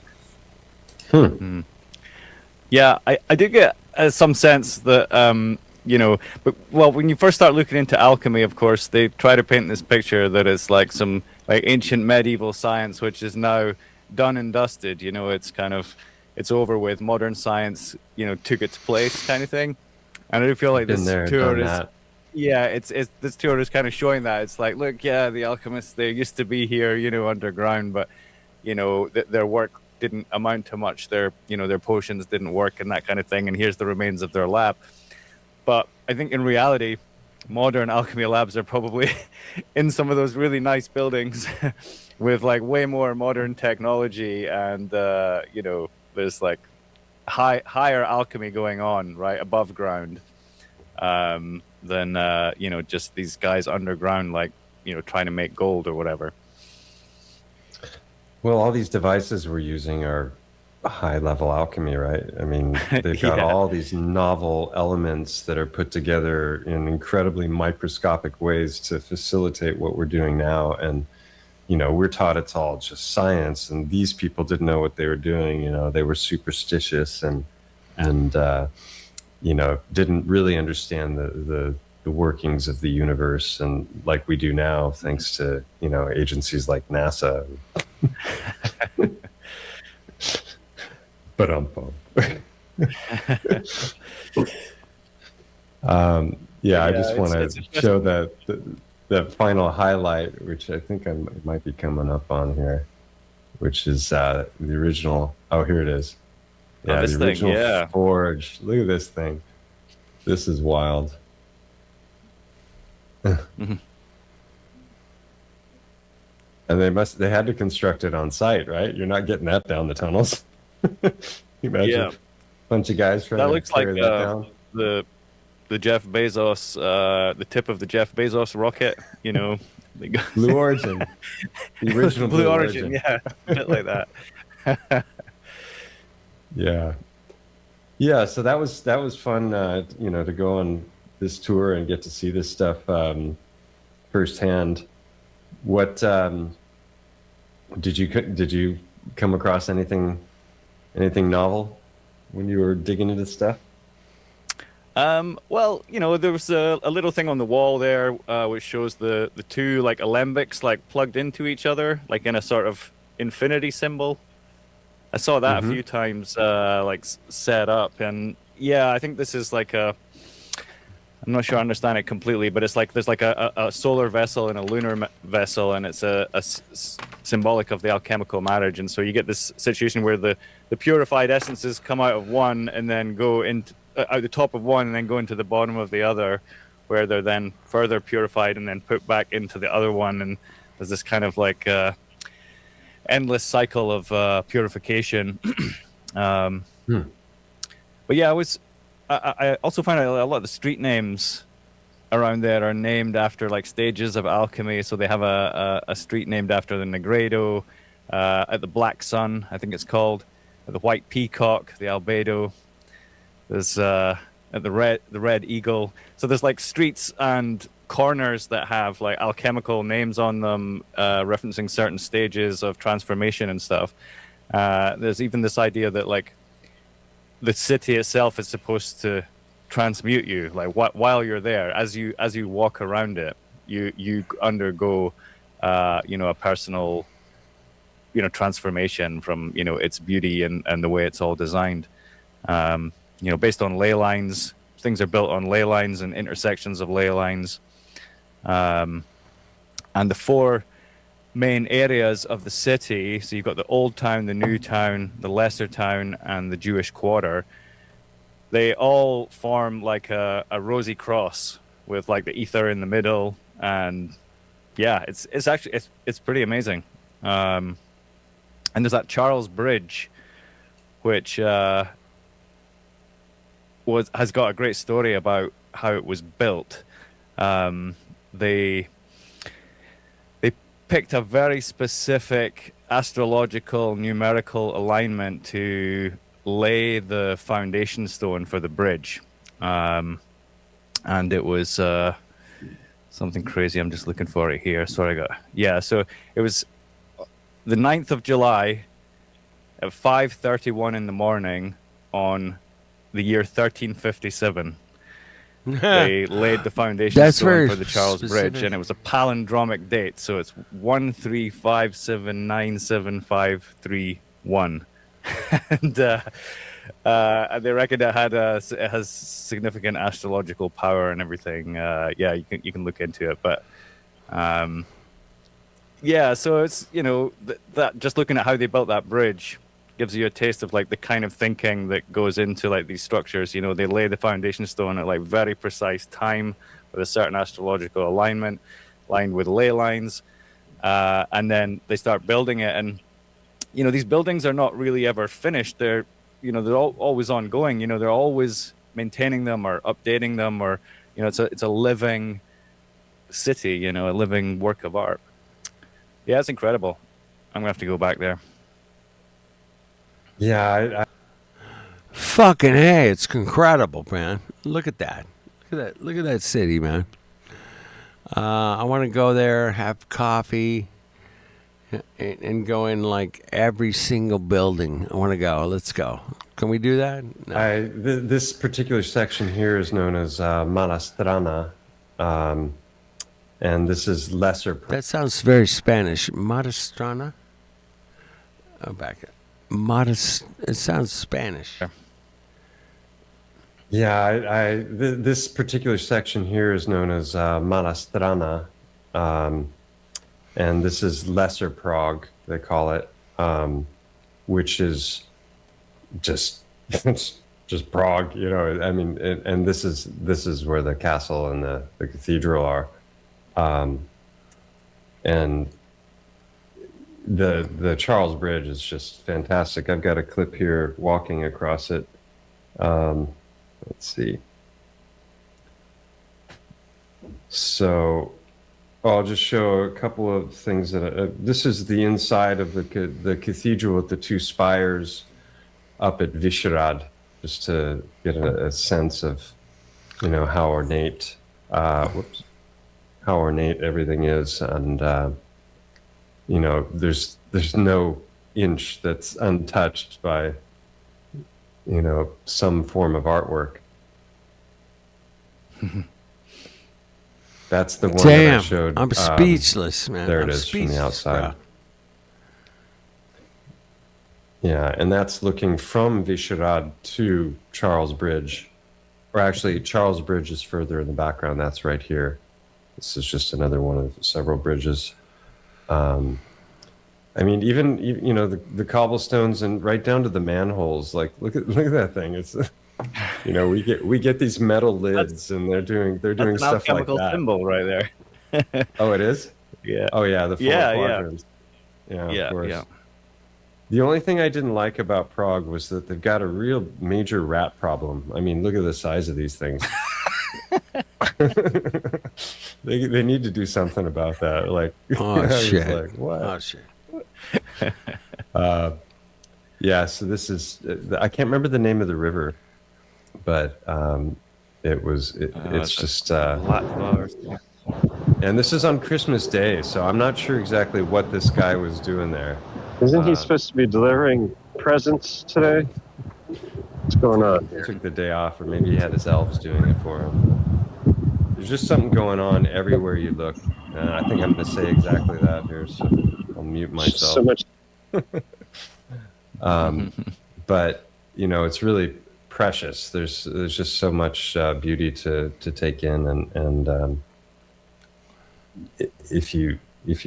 [SPEAKER 13] Yeah, I do get some sense that, but when you first start looking into alchemy, of course, they try to paint this picture that it's like some like ancient medieval science, which is now done and dusted. It's kind of, it's over with. Modern science, took its place kind of thing. And I do feel like
[SPEAKER 12] Been
[SPEAKER 13] this
[SPEAKER 12] there,
[SPEAKER 13] tour
[SPEAKER 12] done
[SPEAKER 13] is,
[SPEAKER 12] that.
[SPEAKER 13] yeah, it's this tour is kind of showing that. It's like, look, yeah, the alchemists, they used to be here, underground, but, their work didn't amount to much. Their potions didn't work and that kind of thing. And here's the remains of their lab. But I think in reality, modern alchemy labs are probably in some of those really nice buildings with like way more modern technology, and there's like higher alchemy going on right above ground than just these guys underground, like trying to make gold or whatever.
[SPEAKER 12] Well, all these devices we're using are high-level alchemy, right? I mean, they've got
[SPEAKER 13] Yeah.
[SPEAKER 12] all these novel elements that are put together in incredibly microscopic ways to facilitate what we're doing now. And, we're taught it's all just science, and these people didn't know what they were doing. They were superstitious and didn't really understand the workings of the universe, and like we do now, thanks to, agencies like NASA. But I just want
[SPEAKER 13] it's
[SPEAKER 12] to show that the final highlight, which I think might be coming up on here, which is the original. Oh, here it is. Yeah,
[SPEAKER 13] this
[SPEAKER 12] the
[SPEAKER 13] thing,
[SPEAKER 12] original
[SPEAKER 13] yeah.
[SPEAKER 12] forge. Look at this thing. This is wild.
[SPEAKER 13] Mhm.
[SPEAKER 12] And they had to construct it on site, right? You're not getting that down the tunnels. Can you imagine
[SPEAKER 13] Yeah.
[SPEAKER 12] a bunch of guys trying
[SPEAKER 13] That
[SPEAKER 12] to
[SPEAKER 13] looks like
[SPEAKER 12] carry that down?
[SPEAKER 13] the Jeff Bezos, the tip of the Jeff Bezos rocket. They go-
[SPEAKER 12] Blue Origin. The original
[SPEAKER 13] Blue Origin, yeah, a bit like that.
[SPEAKER 12] Yeah. Yeah, so that was fun, to go on this tour and get to see this stuff firsthand. What did you come across anything novel when you were digging into stuff?
[SPEAKER 13] Well, there was a little thing on the wall there, which shows the two like alembics like plugged into each other, like in a sort of infinity symbol. I saw that a few times, set up, and yeah, I think this is like I'm not sure I understand it completely, but it's like there's like a solar vessel and a lunar vessel, and it's symbolic of the alchemical marriage. And so you get this situation where the purified essences come out of one and then go into out the top of one and then go into the bottom of the other, where they're then further purified and then put back into the other one. And there's this kind of like endless cycle of purification. But yeah, I also find out a lot of the street names around there are named after like stages of alchemy. So they have a street named after the Negredo, at the Black Sun, I think it's called, at the White Peacock, the Albedo. There's at the Red Eagle. So there's like streets and corners that have like alchemical names on them, referencing certain stages of transformation and stuff. There's even this idea that like the city itself is supposed to transmute you, like while you're there, as you walk around it, you undergo a personal transformation from its beauty and the way it's all designed, based on ley lines. Things are built on ley lines and intersections of ley lines, and the four main areas of the city, so you've got the old town, the new town, the lesser town, and the Jewish quarter. They all form like a rosy cross with like the ether in the middle, and yeah, it's actually pretty amazing. And there's that Charles Bridge, which has got a great story about how it was built. They picked a very specific astrological numerical alignment to lay the foundation stone for the bridge, and it was something crazy. I'm just looking for it here. Sorry, so it was the 9th of July at 5:31 in the morning on the year 1357. They laid the foundation stone for the Charles Bridge, and it was a palindromic date, so it's 135797531. And they reckon it has significant astrological power and everything. You can look into it, but so it's that just looking at how they built that bridge gives you a taste of like the kind of thinking that goes into like these structures. They lay the foundation stone at like very precise time with a certain astrological alignment, lined with ley lines, and then they start building it. And these buildings are not really ever finished. They're always ongoing. They're always maintaining them or updating them, or it's a living city. A living work of art. Yeah, it's incredible. I'm gonna have to go back there.
[SPEAKER 12] Yeah,
[SPEAKER 3] Fucking hey, it's incredible, man. Look at that. Look at that city, man. I want to go there, have coffee, and go in like every single building. I want to go. Let's go. Can we do that? No.
[SPEAKER 12] This particular section here is known as Malastrana, and this is lesser.
[SPEAKER 3] That sounds very Spanish. Malastrana. Oh, back up. Modest. It sounds Spanish.
[SPEAKER 12] Yeah, this particular section here is known as Malastrana, and this is Lesser Prague, they call it, which is just just Prague, I mean, and this is where the castle and the cathedral are, and the Charles Bridge is just fantastic. I've got a clip here walking across it. Let's see. So I'll just show a couple of things that this is the inside of the cathedral with the two spires up at Vyšehrad, just to get a sense of how ornate everything is, and there's no inch that's untouched by some form of artwork. That's the one that I showed.
[SPEAKER 3] I'm speechless, man.
[SPEAKER 12] There it is from the outside. Bro. Yeah, and that's looking from Vyšehrad to Charles Bridge, or actually, Charles Bridge is further in the background. That's right here. This is just another one of several bridges. I mean, even you know the cobblestones and right down to the manholes. Like, look at that thing. It's you know, we get these metal lids, and they're doing
[SPEAKER 13] That's
[SPEAKER 12] stuff
[SPEAKER 13] an
[SPEAKER 12] like
[SPEAKER 13] alchemical
[SPEAKER 12] that.
[SPEAKER 13] symbol right there.
[SPEAKER 12] Oh, it is.
[SPEAKER 13] Yeah.
[SPEAKER 12] Oh, yeah. The four quadrants. Yeah.
[SPEAKER 13] Yeah.
[SPEAKER 12] Of course.
[SPEAKER 13] Yeah.
[SPEAKER 12] The only thing I didn't like about Prague was that they've got a real major rat problem. I mean, look at the size of these things. They need to do something about that. Like,
[SPEAKER 3] Oh shit!
[SPEAKER 12] Like, what?
[SPEAKER 3] Oh shit!
[SPEAKER 12] Yeah. So this is. I can't remember the name of the river, but it's just. And this is on Christmas Day, so I'm not sure exactly what this guy was doing there.
[SPEAKER 14] Isn't he supposed to be delivering presents today? What's going on here?
[SPEAKER 12] Took the day off, or maybe he had his elves doing it for him. There's just something going on everywhere you look. And I think I'm going to say exactly that here, so I'll mute myself.
[SPEAKER 14] So much.
[SPEAKER 12] But, you know, it's really precious. There's just so much beauty to take in, and if you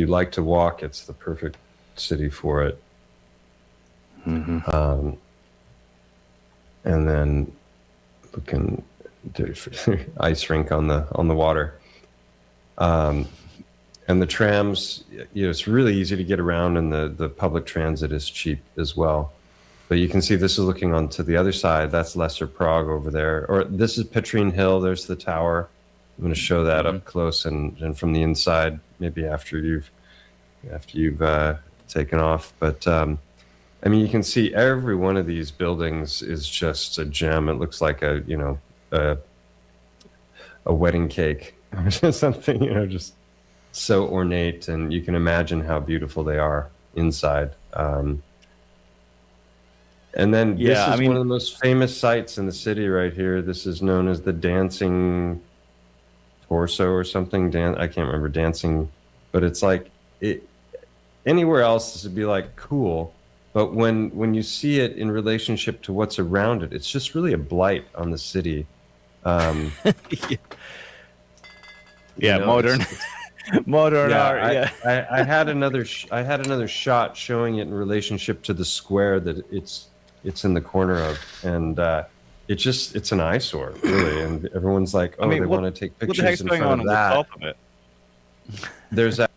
[SPEAKER 12] like to walk, it's the perfect city for it. And then looking ice rink on the water, and the trams. You know, it's really easy to get around, and the public transit is cheap as well. But you can see this is looking onto the other side. That's Lesser Prague over there, or this is Petrine Hill. There's the tower. I'm going to show that up close and from the inside, maybe after you've taken off. But I mean, you can see every one of these buildings is just a gem. It looks like a wedding cake or something, you know, just so ornate, and you can imagine how beautiful they are inside. And then this is one of the most famous sites in the city right here. This is known as the Dancing Torso or something. I can't remember, dancing, but it's like anywhere else this would be like cool, but when you see it in relationship to what's around it, it's just really a blight on the city.
[SPEAKER 13] Yeah,
[SPEAKER 12] you know,
[SPEAKER 13] modern modern art.
[SPEAKER 12] I had another shot showing it in relationship to the square that it's in the corner of, and it's an eyesore, really, and everyone's like, oh, they want to take pictures in front of that.
[SPEAKER 13] Top of it?
[SPEAKER 12] There's that.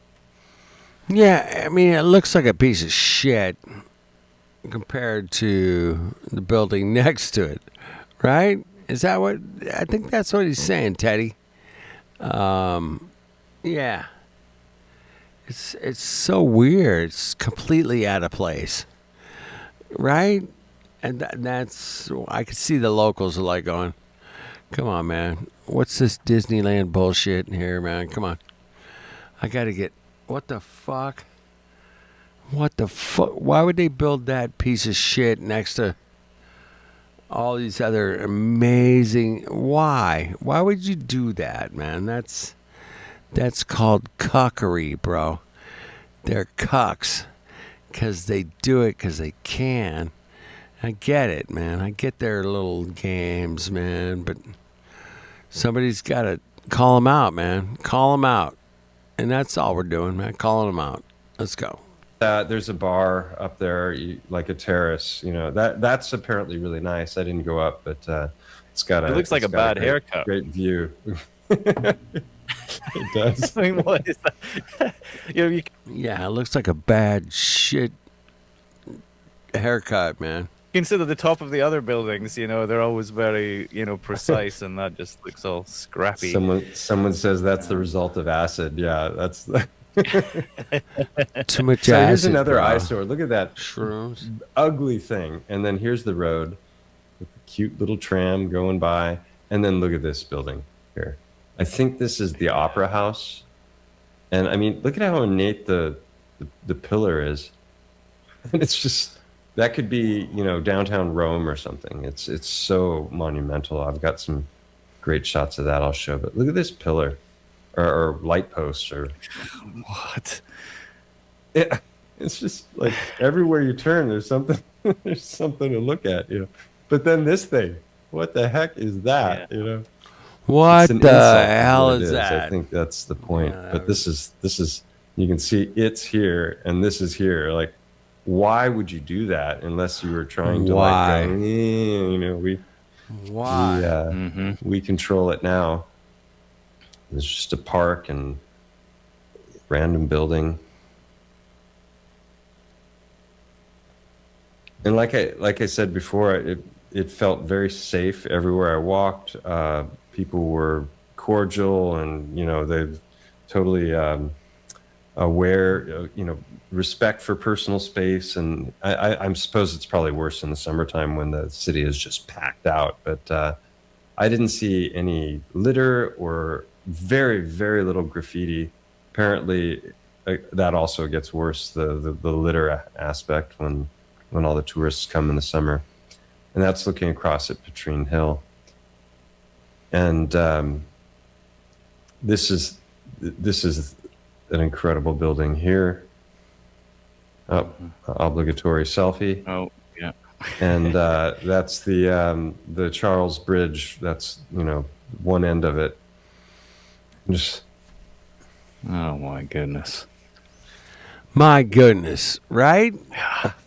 [SPEAKER 3] Yeah, I mean, it looks like a piece of shit compared to the building next to it, right? Is that what I think? That's what he's saying, Teddy. Yeah, it's so weird. It's completely out of place, right? And that's, I could see the locals are like going, come on, man. What's this Disneyland bullshit in here, man? Come on. I got to get, what the fuck? What the fuck? Why would they build that piece of shit next to all these other amazing, why? Why would you do that, man? That's called cuckery, bro. They're cucks because they do it because they can. I get it, man. I get their little games, man. But somebody's got to call them out, man. Call them out. And that's all we're doing, man. Calling them out. Let's go.
[SPEAKER 12] There's a bar up there, like a terrace. You know, that's apparently really nice. I didn't go up, but it's got a.
[SPEAKER 13] It looks like a bad haircut.
[SPEAKER 12] Great view. It does.
[SPEAKER 13] I mean, what is that?
[SPEAKER 3] Yeah, it looks like a bad shit haircut, man.
[SPEAKER 13] Consider the top of the other buildings, you know, they're always very, you know, precise, and that just looks all scrappy.
[SPEAKER 12] Someone says that's the result of acid. Yeah, that's
[SPEAKER 3] too much
[SPEAKER 12] so
[SPEAKER 3] acid.
[SPEAKER 12] Here's another
[SPEAKER 3] bro.
[SPEAKER 12] eyesore. Look at that
[SPEAKER 3] shrooms,
[SPEAKER 12] ugly thing, and then here's the road with the cute little tram going by, and then look at this building here. I think this is the Opera House, and I mean, look at how ornate the pillar is, and it's just. That could be, you know, downtown Rome or something. It's so monumental. I've got some great shots of that I'll show. But look at this pillar, or light post, or
[SPEAKER 13] what?
[SPEAKER 12] Yeah, it's just like everywhere you turn, there's something. There's something to look at, you know. But then this thing, what the heck is that? You know,
[SPEAKER 3] What
[SPEAKER 12] it's an
[SPEAKER 3] the
[SPEAKER 12] insult
[SPEAKER 3] hell
[SPEAKER 12] what it
[SPEAKER 3] is that?
[SPEAKER 12] I think that's the point.
[SPEAKER 3] Yeah,
[SPEAKER 12] but this is you can see it's here and this is here. Like, why would you do that unless you were trying to
[SPEAKER 3] Why?
[SPEAKER 12] like go, you know,
[SPEAKER 3] Why?
[SPEAKER 12] we control it now. There's just a park and random building. And like I said before, it felt very safe everywhere I walked. People were cordial, and you know, they've totally aware. You know, respect for personal space. And I suppose it's probably worse in the summertime when the city is just packed out. But I didn't see any litter or very, very little graffiti. Apparently, that also gets worse. The litter aspect when all the tourists come in the summer. And that's looking across at Petrine Hill. And this is an incredible building here. Oh, obligatory selfie.
[SPEAKER 13] Oh, yeah.
[SPEAKER 12] And that's the Charles Bridge. That's, you know, one end of it. Just,
[SPEAKER 13] oh my goodness.
[SPEAKER 3] My goodness, right?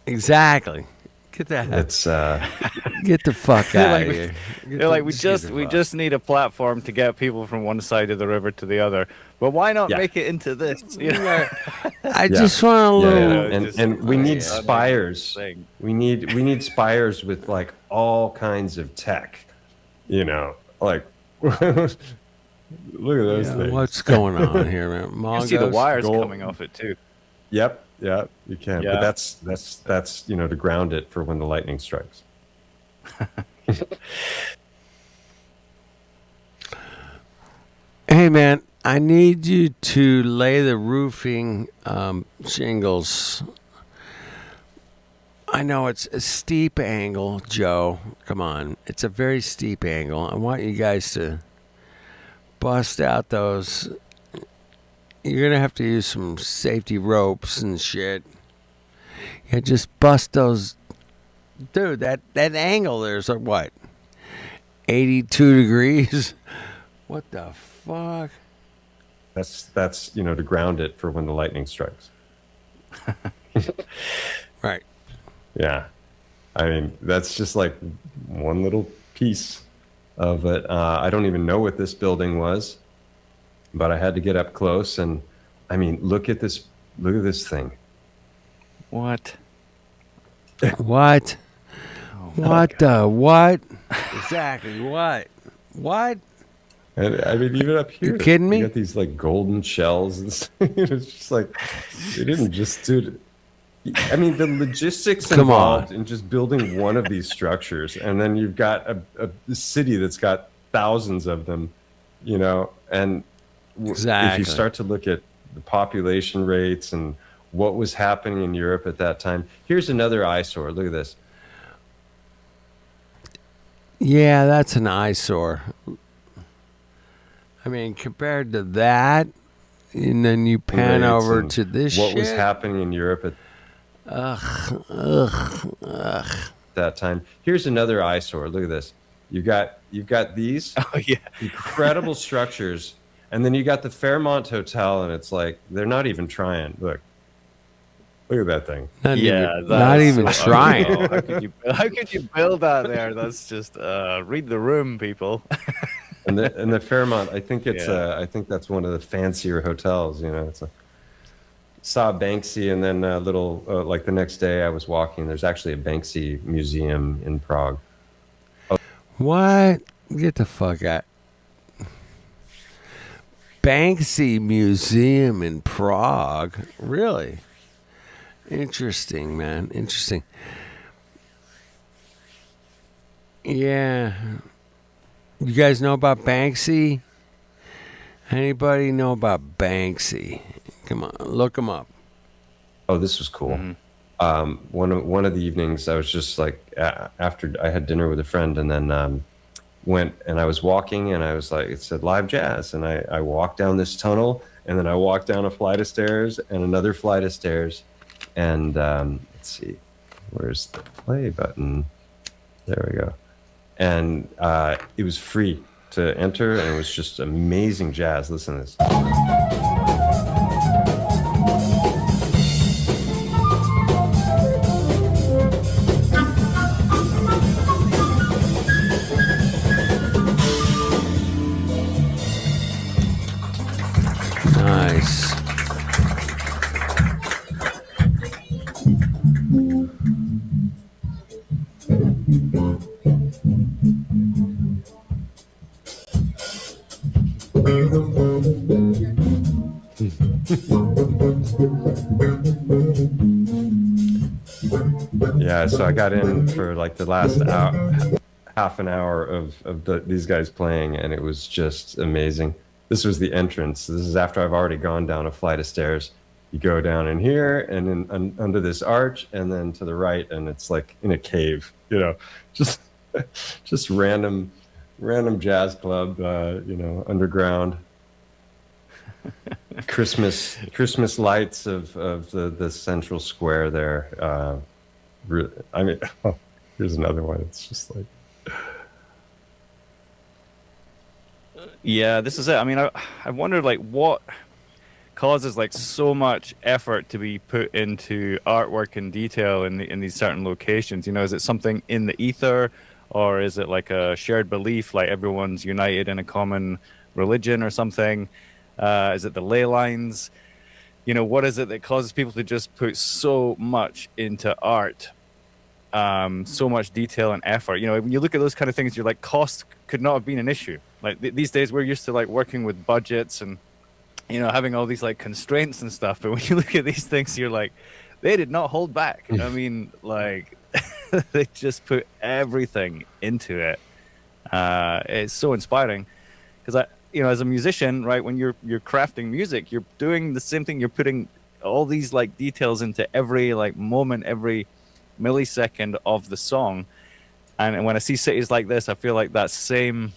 [SPEAKER 3] Exactly. Get that.
[SPEAKER 12] It's
[SPEAKER 3] get the fuck out of here.
[SPEAKER 13] They're like, we just need a platform to get people from one side of the river to the other. But why not make it into this? You know?
[SPEAKER 3] I just want a little.
[SPEAKER 12] And we need spires. We need spires with like all kinds of tech. You know, like look at those things.
[SPEAKER 3] What's going on here, man?
[SPEAKER 13] You can see the wires coming off it too.
[SPEAKER 12] Yep. Yeah, you can.
[SPEAKER 13] Yeah.
[SPEAKER 12] But that's you know, to ground it for when the lightning strikes.
[SPEAKER 3] Hey, man, I need you to lay the roofing shingles. I know it's a steep angle, Joe. Come on. It's a very steep angle. I want you guys to bust out those. You're going to have to use some safety ropes and shit. Yeah, just bust those. Dude, that angle there's like what? 82 degrees? What the fuck?
[SPEAKER 12] That's you know, to ground it for when the lightning strikes.
[SPEAKER 3] Right.
[SPEAKER 12] Yeah. I mean, that's just like one little piece of it. I don't even know what this building was, but I had to get up close. And I mean, look at this thing.
[SPEAKER 13] What?
[SPEAKER 3] What? What the what? Exactly. What? What?
[SPEAKER 12] And I mean, even up here,
[SPEAKER 3] you kidding me?
[SPEAKER 12] You got these like golden shells and stuff. It's just like, they didn't just do it. I mean, the logistics involved in just building one of these structures, and then you've got a city that's got thousands of them, you know, and if you start to look at the population rates and what was happening in Europe at that time, here's another eyesore. Look at this.
[SPEAKER 3] Yeah, that's an eyesore. I mean, compared to that, and then you pan over to this
[SPEAKER 12] what
[SPEAKER 3] shit.
[SPEAKER 12] was happening in Europe at that time. Here's another eyesore. Look at this. You've got these incredible structures, and then you got the Fairmont Hotel, and it's like they're not even trying. Look at that thing.
[SPEAKER 3] Not even trying.
[SPEAKER 13] How could you build that there? That's just read the room, people.
[SPEAKER 12] and the Fairmont, I think it's I think that's one of the fancier hotels. You know, saw Banksy, and then a little like the next day I was walking. There's actually a Banksy museum in Prague.
[SPEAKER 3] What? Get the fuck out. Banksy Museum in Prague? Really? Interesting, man. Interesting. Yeah. You guys know about Banksy? Anybody know about Banksy? Come on, look him up.
[SPEAKER 12] Oh, this was cool. One of the evenings, I was just like, after I had dinner with a friend, and then went, and I was walking, and I was like, it said live jazz, and I walked down this tunnel, and then I walked down a flight of stairs and another flight of stairs, and let's see, where's the play button? There we go. and it was free to enter, and it was just amazing jazz. Listen to this.
[SPEAKER 3] Nice.
[SPEAKER 12] Yeah, so I got in for like the last hour, half an hour of these guys playing, and it was just amazing. This was the entrance. This is after I've already gone down a flight of stairs. You go down in here, and then under this arch, and then to the right, and it's like in a cave. You know, just random jazz club. You know, underground. Christmas lights of the central square there. I mean, here's another one. It's just like,
[SPEAKER 13] yeah, this is it. I mean, I wondered like what causes like so much effort to be put into artwork and detail in these certain locations. You know, is it something in the ether, or is it like a shared belief, like everyone's united in a common religion or something? Is it the ley lines? You know, what is it that causes people to just put so much into art, so much detail and effort? You know, when you look at those kind of things, you're like, cost could not have been an issue. Like these days, we're used to like working with budgets and, you know, having all these like constraints and stuff. But when you look at these things, you're like, they did not hold back. I mean, like they just put everything into it. It's so inspiring because you know, as a musician, right, when you're crafting music, you're doing the same thing. You're putting all these like details into every like moment, every millisecond of the song. And when I see cities like this, I feel like that same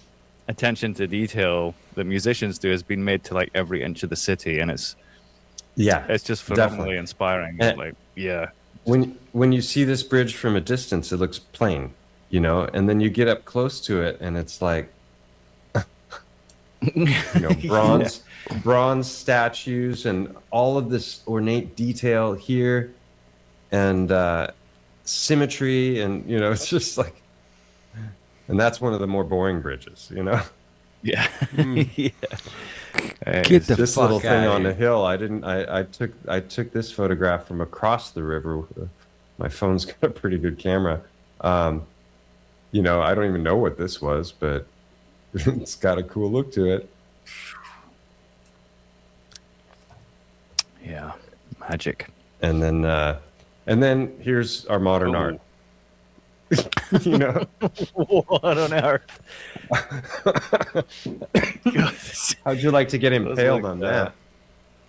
[SPEAKER 13] attention to detail that musicians do has been made to like every inch of the city, and it's just phenomenally inspiring. Like, yeah,
[SPEAKER 12] when you see this bridge from a distance, it looks plain, you know, and then you get up close to it, and it's like, you know, bronze statues and all of this ornate detail here, and symmetry, and you know, it's just like, and that's one of the more boring bridges, you know.
[SPEAKER 13] Yeah.
[SPEAKER 12] Yeah.
[SPEAKER 3] Get the
[SPEAKER 12] this
[SPEAKER 3] fuck
[SPEAKER 12] little thing
[SPEAKER 3] outta
[SPEAKER 12] on
[SPEAKER 3] here.
[SPEAKER 12] the hill. I took this photograph from across the river. My phone's got a pretty good camera. You know, I don't even know what this was, but it's got a cool look to it.
[SPEAKER 13] Yeah, magic.
[SPEAKER 12] And then here's our modern art. You know,
[SPEAKER 13] what on earth?
[SPEAKER 12] How'd you like to get impaled on that?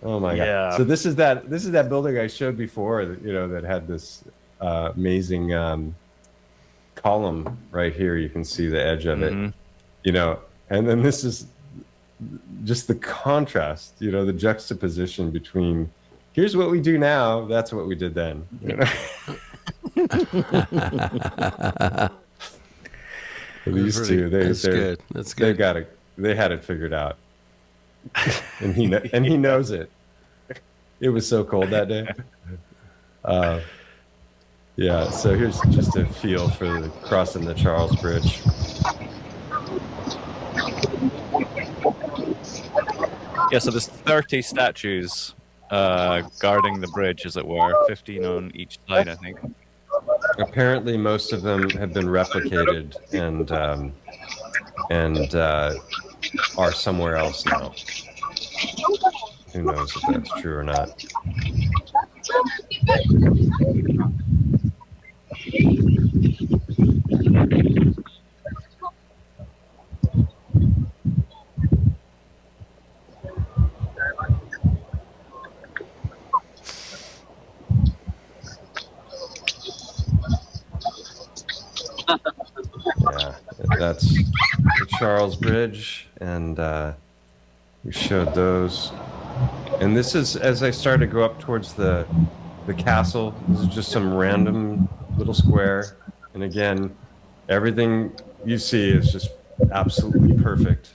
[SPEAKER 12] Oh my god! So this is that building I showed before. You know, that had this amazing column right here. You can see the edge of it. You know, and then this is just the contrast. You know, the juxtaposition between here's what we do now. That's what we did then. You know? These two,
[SPEAKER 3] that's good. That's good.
[SPEAKER 12] They had it figured out, and he knows it. It was so cold that day. Yeah. So here's just a feel for crossing the Charles Bridge.
[SPEAKER 13] Yeah. So there's 30 statues guarding the bridge, as it were, 15 on each side, I think.
[SPEAKER 12] Apparently, most of them have been replicated and are somewhere else now. Who knows if that's true or not? Yeah, that's the Charles Bridge, and we showed those. And this is, as I started to go up towards the castle, this is just some random little square. And again, everything you see is just absolutely perfect.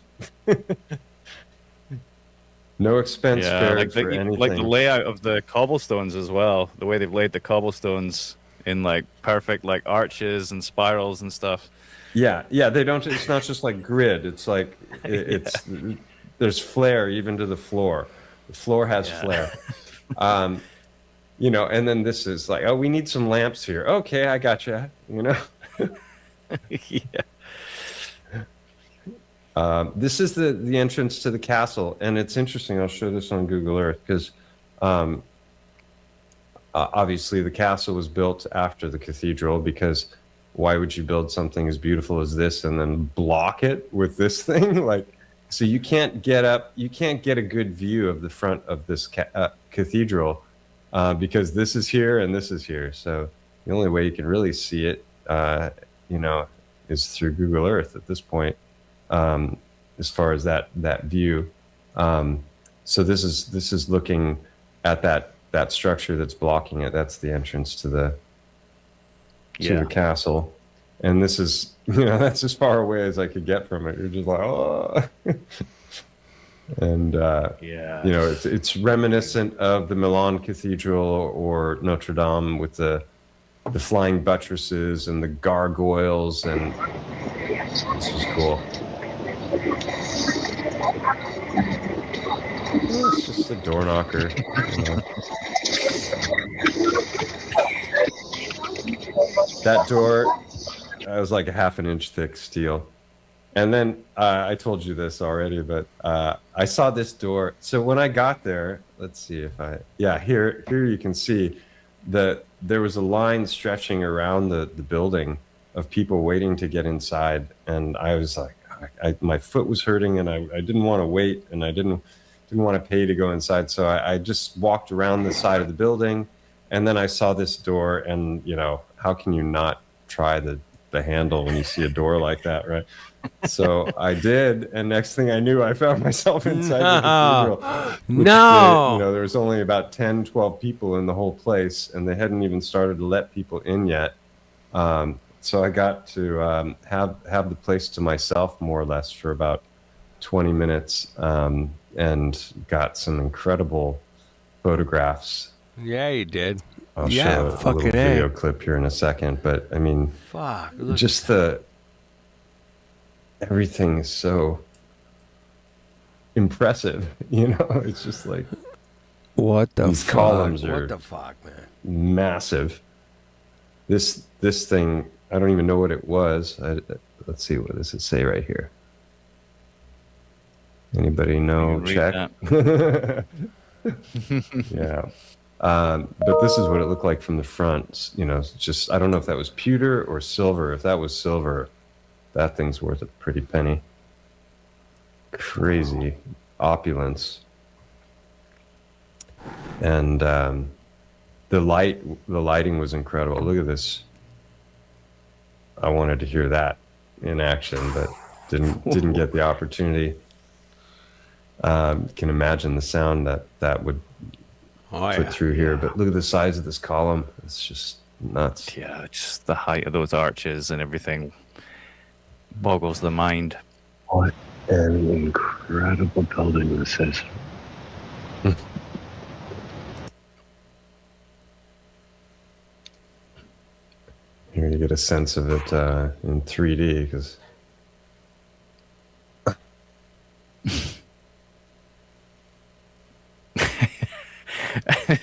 [SPEAKER 12] No expense spared for anything.
[SPEAKER 13] Like the layout of the cobblestones as well. The way they've laid the cobblestones in like perfect like arches and spirals and stuff.
[SPEAKER 12] Yeah, they don't. It's not just like grid. It's like it's there's flair even to the floor. The floor has flair. You know, and then this is like, oh, we need some lamps here. Okay, I gotcha. You know.
[SPEAKER 13] Yeah.
[SPEAKER 12] This is the entrance to the castle, and it's interesting. I'll show this on Google Earth because obviously the castle was built after the cathedral, because why would you build something as beautiful as this and then block it with this thing? Like, so you can't get up, you can't get a good view of the front of this cathedral because this is here and this is here. So the only way you can really see it, you know, is through Google Earth at this point. As far as that view, so this is looking at that structure that's blocking it. That's the entrance to the castle, and this is, you know, that's as far away as I could get from it. You're just like, oh. And you know, it's reminiscent of the Milan Cathedral or Notre Dame with the flying buttresses and the gargoyles, and this was cool. It's just a door knocker. You know. That door, was like a half an inch thick steel. And then I told you this already, but I saw this door. So when I got there, let's see if here you can see that there was a line stretching around the building of people waiting to get inside, and I was like, my foot was hurting, and I didn't want to wait, and I didn't want to pay to go inside. So I just walked around the side of the building, and then I saw this door, and you know, how can you not try the handle when you see a door like that, right? So I did, and next thing I knew, I found myself inside the cathedral. You know, there was only about 10, 12 people in the whole place, and they hadn't even started to let people in yet. So I got to have the place to myself, more or less, for about 20 minutes, and got some incredible photographs.
[SPEAKER 3] Yeah, you did.
[SPEAKER 12] I'll show a little video clip here in a second, but I mean, just everything is so impressive, you know. It's just like,
[SPEAKER 3] what the
[SPEAKER 12] these
[SPEAKER 3] fuck?
[SPEAKER 12] columns are
[SPEAKER 3] What the fuck, man?
[SPEAKER 12] massive. This thing, I don't even know what it was. Let's see, what does it say right here? Anybody know? Check. Yeah. But this is what it looked like from the front. You know, just, I don't know if that was pewter or silver. If that was silver, that thing's worth a pretty penny. Crazy opulence. And the lighting was incredible. Look at this. I wanted to hear that in action, but didn't get the opportunity. Can imagine the sound that would put through here. But look at the size of this column. It's just nuts.
[SPEAKER 13] Yeah, just the height of those arches and everything boggles the mind.
[SPEAKER 14] What an incredible building this is.
[SPEAKER 12] Here you get a sense of it in 3D, because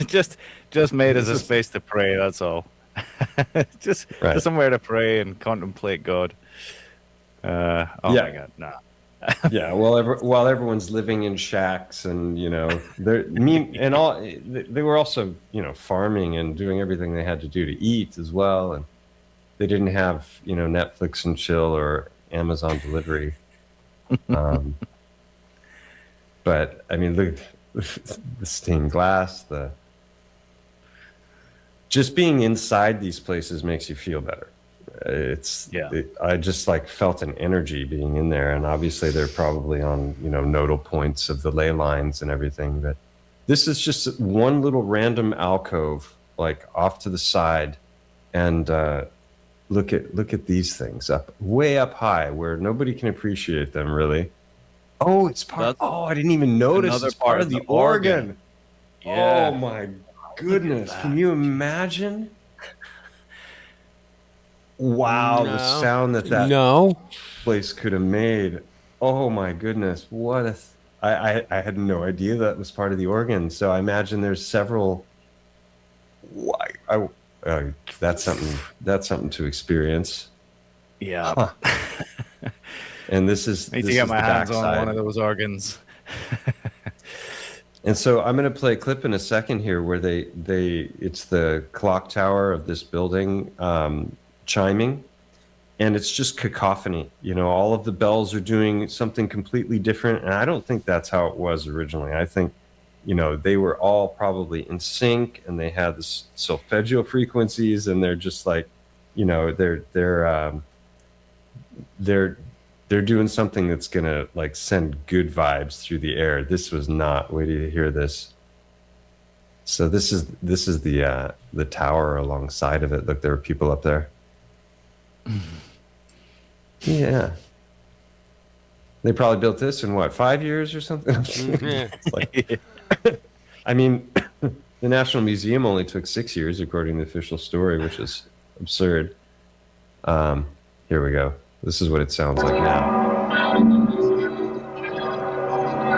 [SPEAKER 13] just made as a space to pray, that's all. just somewhere to pray and contemplate God. My God, nah.
[SPEAKER 12] Yeah, while everyone's living in shacks, and you know, they were also, you know, farming and doing everything they had to do to eat as well, and they didn't have, you know, Netflix and chill or Amazon delivery. But I mean, look, the stained glass, just being inside these places makes you feel better. I just like felt an energy being in there, and obviously they're probably on, you know, nodal points of the ley lines and everything, but this is just one little random alcove, like off to the side, and look at these things up way up high where nobody can appreciate them really. Oh, it's part. Oh, I didn't even notice.
[SPEAKER 13] Another
[SPEAKER 12] It's part of the organ.
[SPEAKER 13] Yeah.
[SPEAKER 12] Oh my goodness! Can you imagine? Wow, the sound that place could have made. Oh my goodness! What a! I had no idea that was part of the organ. So I imagine there's several. That's something to experience.
[SPEAKER 13] Yeah.
[SPEAKER 12] Huh. And this is
[SPEAKER 13] I need to get my hands on one of those organs.
[SPEAKER 12] And so I'm going to play a clip in a second here where it's the clock tower of this building chiming, and it's just cacophony. You know, all of the bells are doing something completely different, and I don't think that's how it was originally. I think, you know, they were all probably in sync, and they had the solfeggio frequencies, and they're just like, you know, they're doing something that's gonna like send good vibes through the air. This was not. Wait till you hear this. So this is the tower alongside of it. Look, there are people up there. Yeah. They probably built this in what, 5 years or something? It's like, I mean, the National Museum only took 6 years, according to the official story, which is absurd. Here we go. This is what it sounds like now.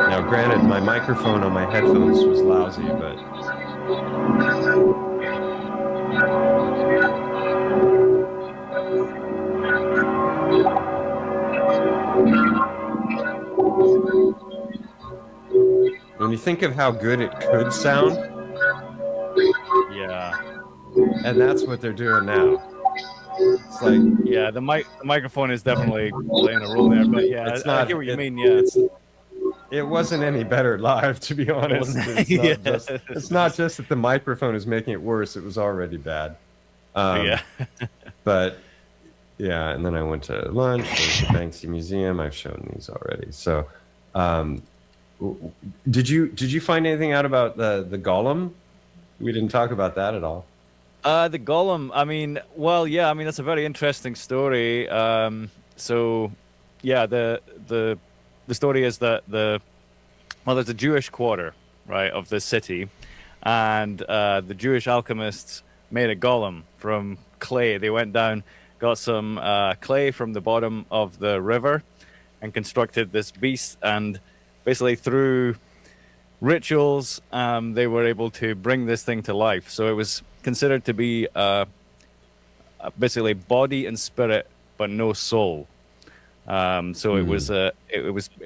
[SPEAKER 12] Now, granted, my microphone on my headphones was lousy, but... When you think of how good it could sound...
[SPEAKER 13] Yeah.
[SPEAKER 12] And that's what they're doing now. It's like,
[SPEAKER 13] yeah, the microphone is definitely playing a role there, but yeah,
[SPEAKER 12] it's not,
[SPEAKER 13] I hear what you mean. Yeah,
[SPEAKER 12] it wasn't any better live, to be honest. It's not just that the microphone is making it worse; it was already bad.
[SPEAKER 13] Yeah,
[SPEAKER 12] but yeah, and then I went to lunch. There's the Banksy Museum. I've shown these already. So, did you find anything out about the golem? We didn't talk about that at all.
[SPEAKER 13] The golem, I mean, well, yeah, I mean, that's a very interesting story. So, yeah, the story is that there's a Jewish quarter, right, of the city, and the Jewish alchemists made a golem from clay. They went down, got some clay from the bottom of the river, and constructed this beast, and basically through rituals, they were able to bring this thing to life. So it was considered to be basically body and spirit, but no soul. So it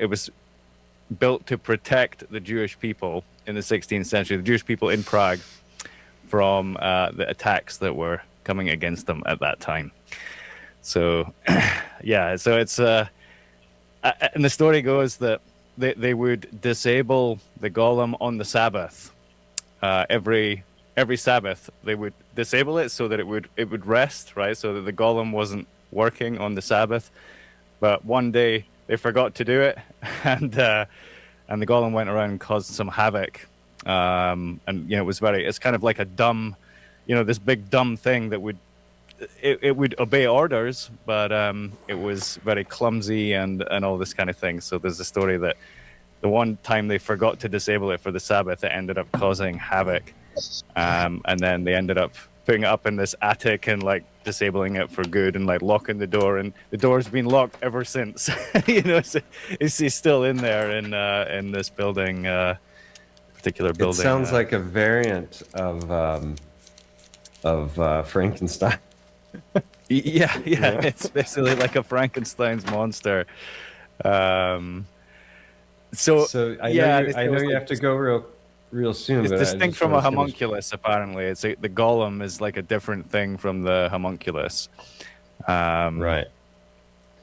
[SPEAKER 13] was built to protect the Jewish people in the 16th century, the Jewish people in Prague, from the attacks that were coming against them at that time. So, yeah, so it's and the story goes that they would disable the golem on the Sabbath. Every Sabbath they would disable it so that it would rest, right? So that the golem wasn't working on the Sabbath. But one day they forgot to do it, and the golem went around and caused some havoc. And you know, it's kind of like a dumb, you know, this big dumb thing that would obey orders, but it was very clumsy and all this kind of thing. So there's a story that the one time they forgot to disable it for the Sabbath, it ended up causing havoc. And then they ended up putting it up in this attic and like disabling it for good and like locking the door, and the door's been locked ever since. You know, it's still in there in this building, particular building.
[SPEAKER 12] It sounds like a variant of Frankenstein.
[SPEAKER 13] Yeah, it's basically like a Frankenstein's monster. So
[SPEAKER 12] I know you have to go real soon.
[SPEAKER 13] It's
[SPEAKER 12] but
[SPEAKER 13] distinct from a homunculus. Apparently, the golem is like a different thing from the homunculus.
[SPEAKER 12] Right.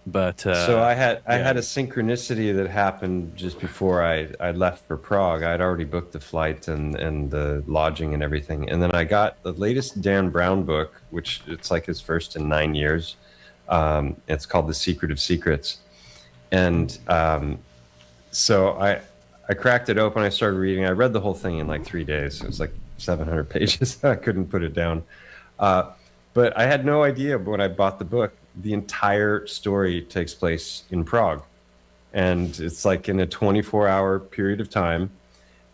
[SPEAKER 13] But
[SPEAKER 12] so I had a synchronicity that happened just before I left for Prague. I'd already booked the flight and the lodging and everything, and then I got the latest Dan Brown book, which it's like his first in 9 years. It's called The Secret of Secrets, and so I cracked it open. I started reading. I read the whole thing in like 3 days. It was like 700 pages. I couldn't put it down. But I had no idea when I bought the book, the entire story takes place in Prague. And it's like in a 24-hour period of time.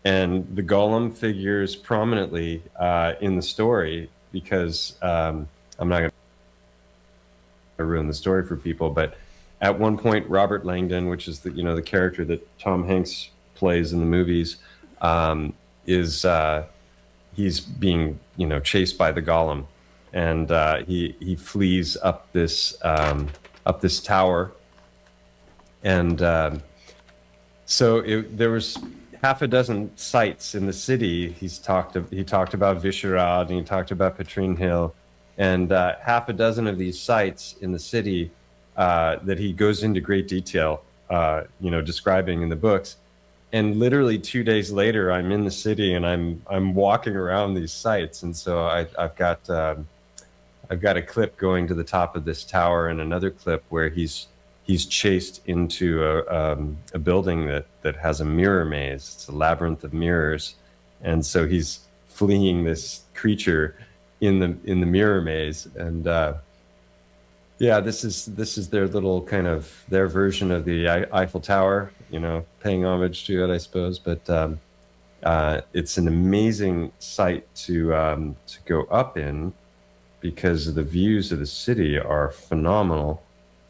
[SPEAKER 12] And the golem figures prominently in the story because I'm not going to ruin the story for people, but at one point, Robert Langdon, which is the character that Tom Hanks plays in the movies, he's being chased by the golem, and he flees up this tower, and so there was half a dozen sites in the city. He talked about Vyšehrad, and he talked about Petrin Hill, and half a dozen of these sites in the city that he goes into great detail, describing in the books. And literally 2 days later, I'm in the city and I'm walking around these sites, and so I've got a clip going to the top of this tower, and another clip where he's chased into a building that has a mirror maze. It's a labyrinth of mirrors, and so he's fleeing this creature in the mirror maze. And this is their little kind of their version of the Eiffel Tower, paying homage to it, I suppose. But it's an amazing site to go up in because the views of the city are phenomenal.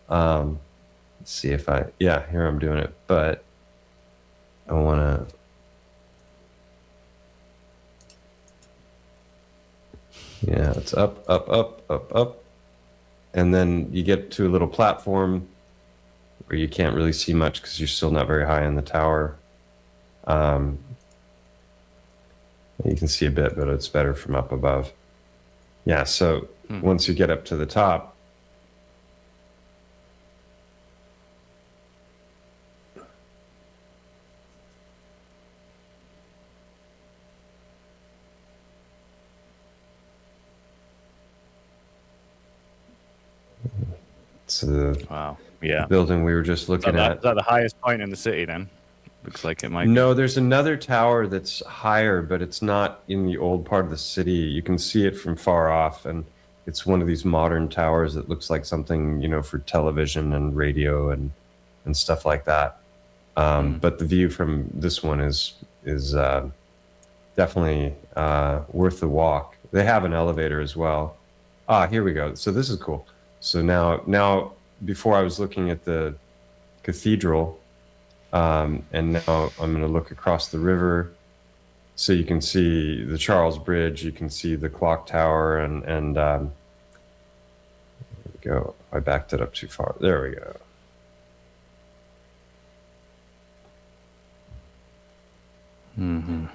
[SPEAKER 12] Let's see if here I'm doing it, but I want to. Yeah, it's up, up, up, up, up. And then you get to a little platform where you can't really see much because you're still not very high in the tower. You can see a bit, but it's better from up above. Yeah, so once you get up to the top,
[SPEAKER 13] wow, yeah,
[SPEAKER 12] building we were just looking at.
[SPEAKER 13] Is that the highest point in the city then? Looks like it might
[SPEAKER 12] No, there's another tower that's higher, but it's not in the old part of the city. You can see it from far off, and it's one of these modern towers that looks like something, for television and radio and stuff like that. But the view from this one is definitely worth the walk. They have an elevator as well. Here we go. So this is cool. So now before I was looking at the cathedral, and now I'm going to look across the river, so you can see the Charles Bridge, you can see the clock tower, and there we go. I backed it up too far. There we go.
[SPEAKER 13] Mm-hmm.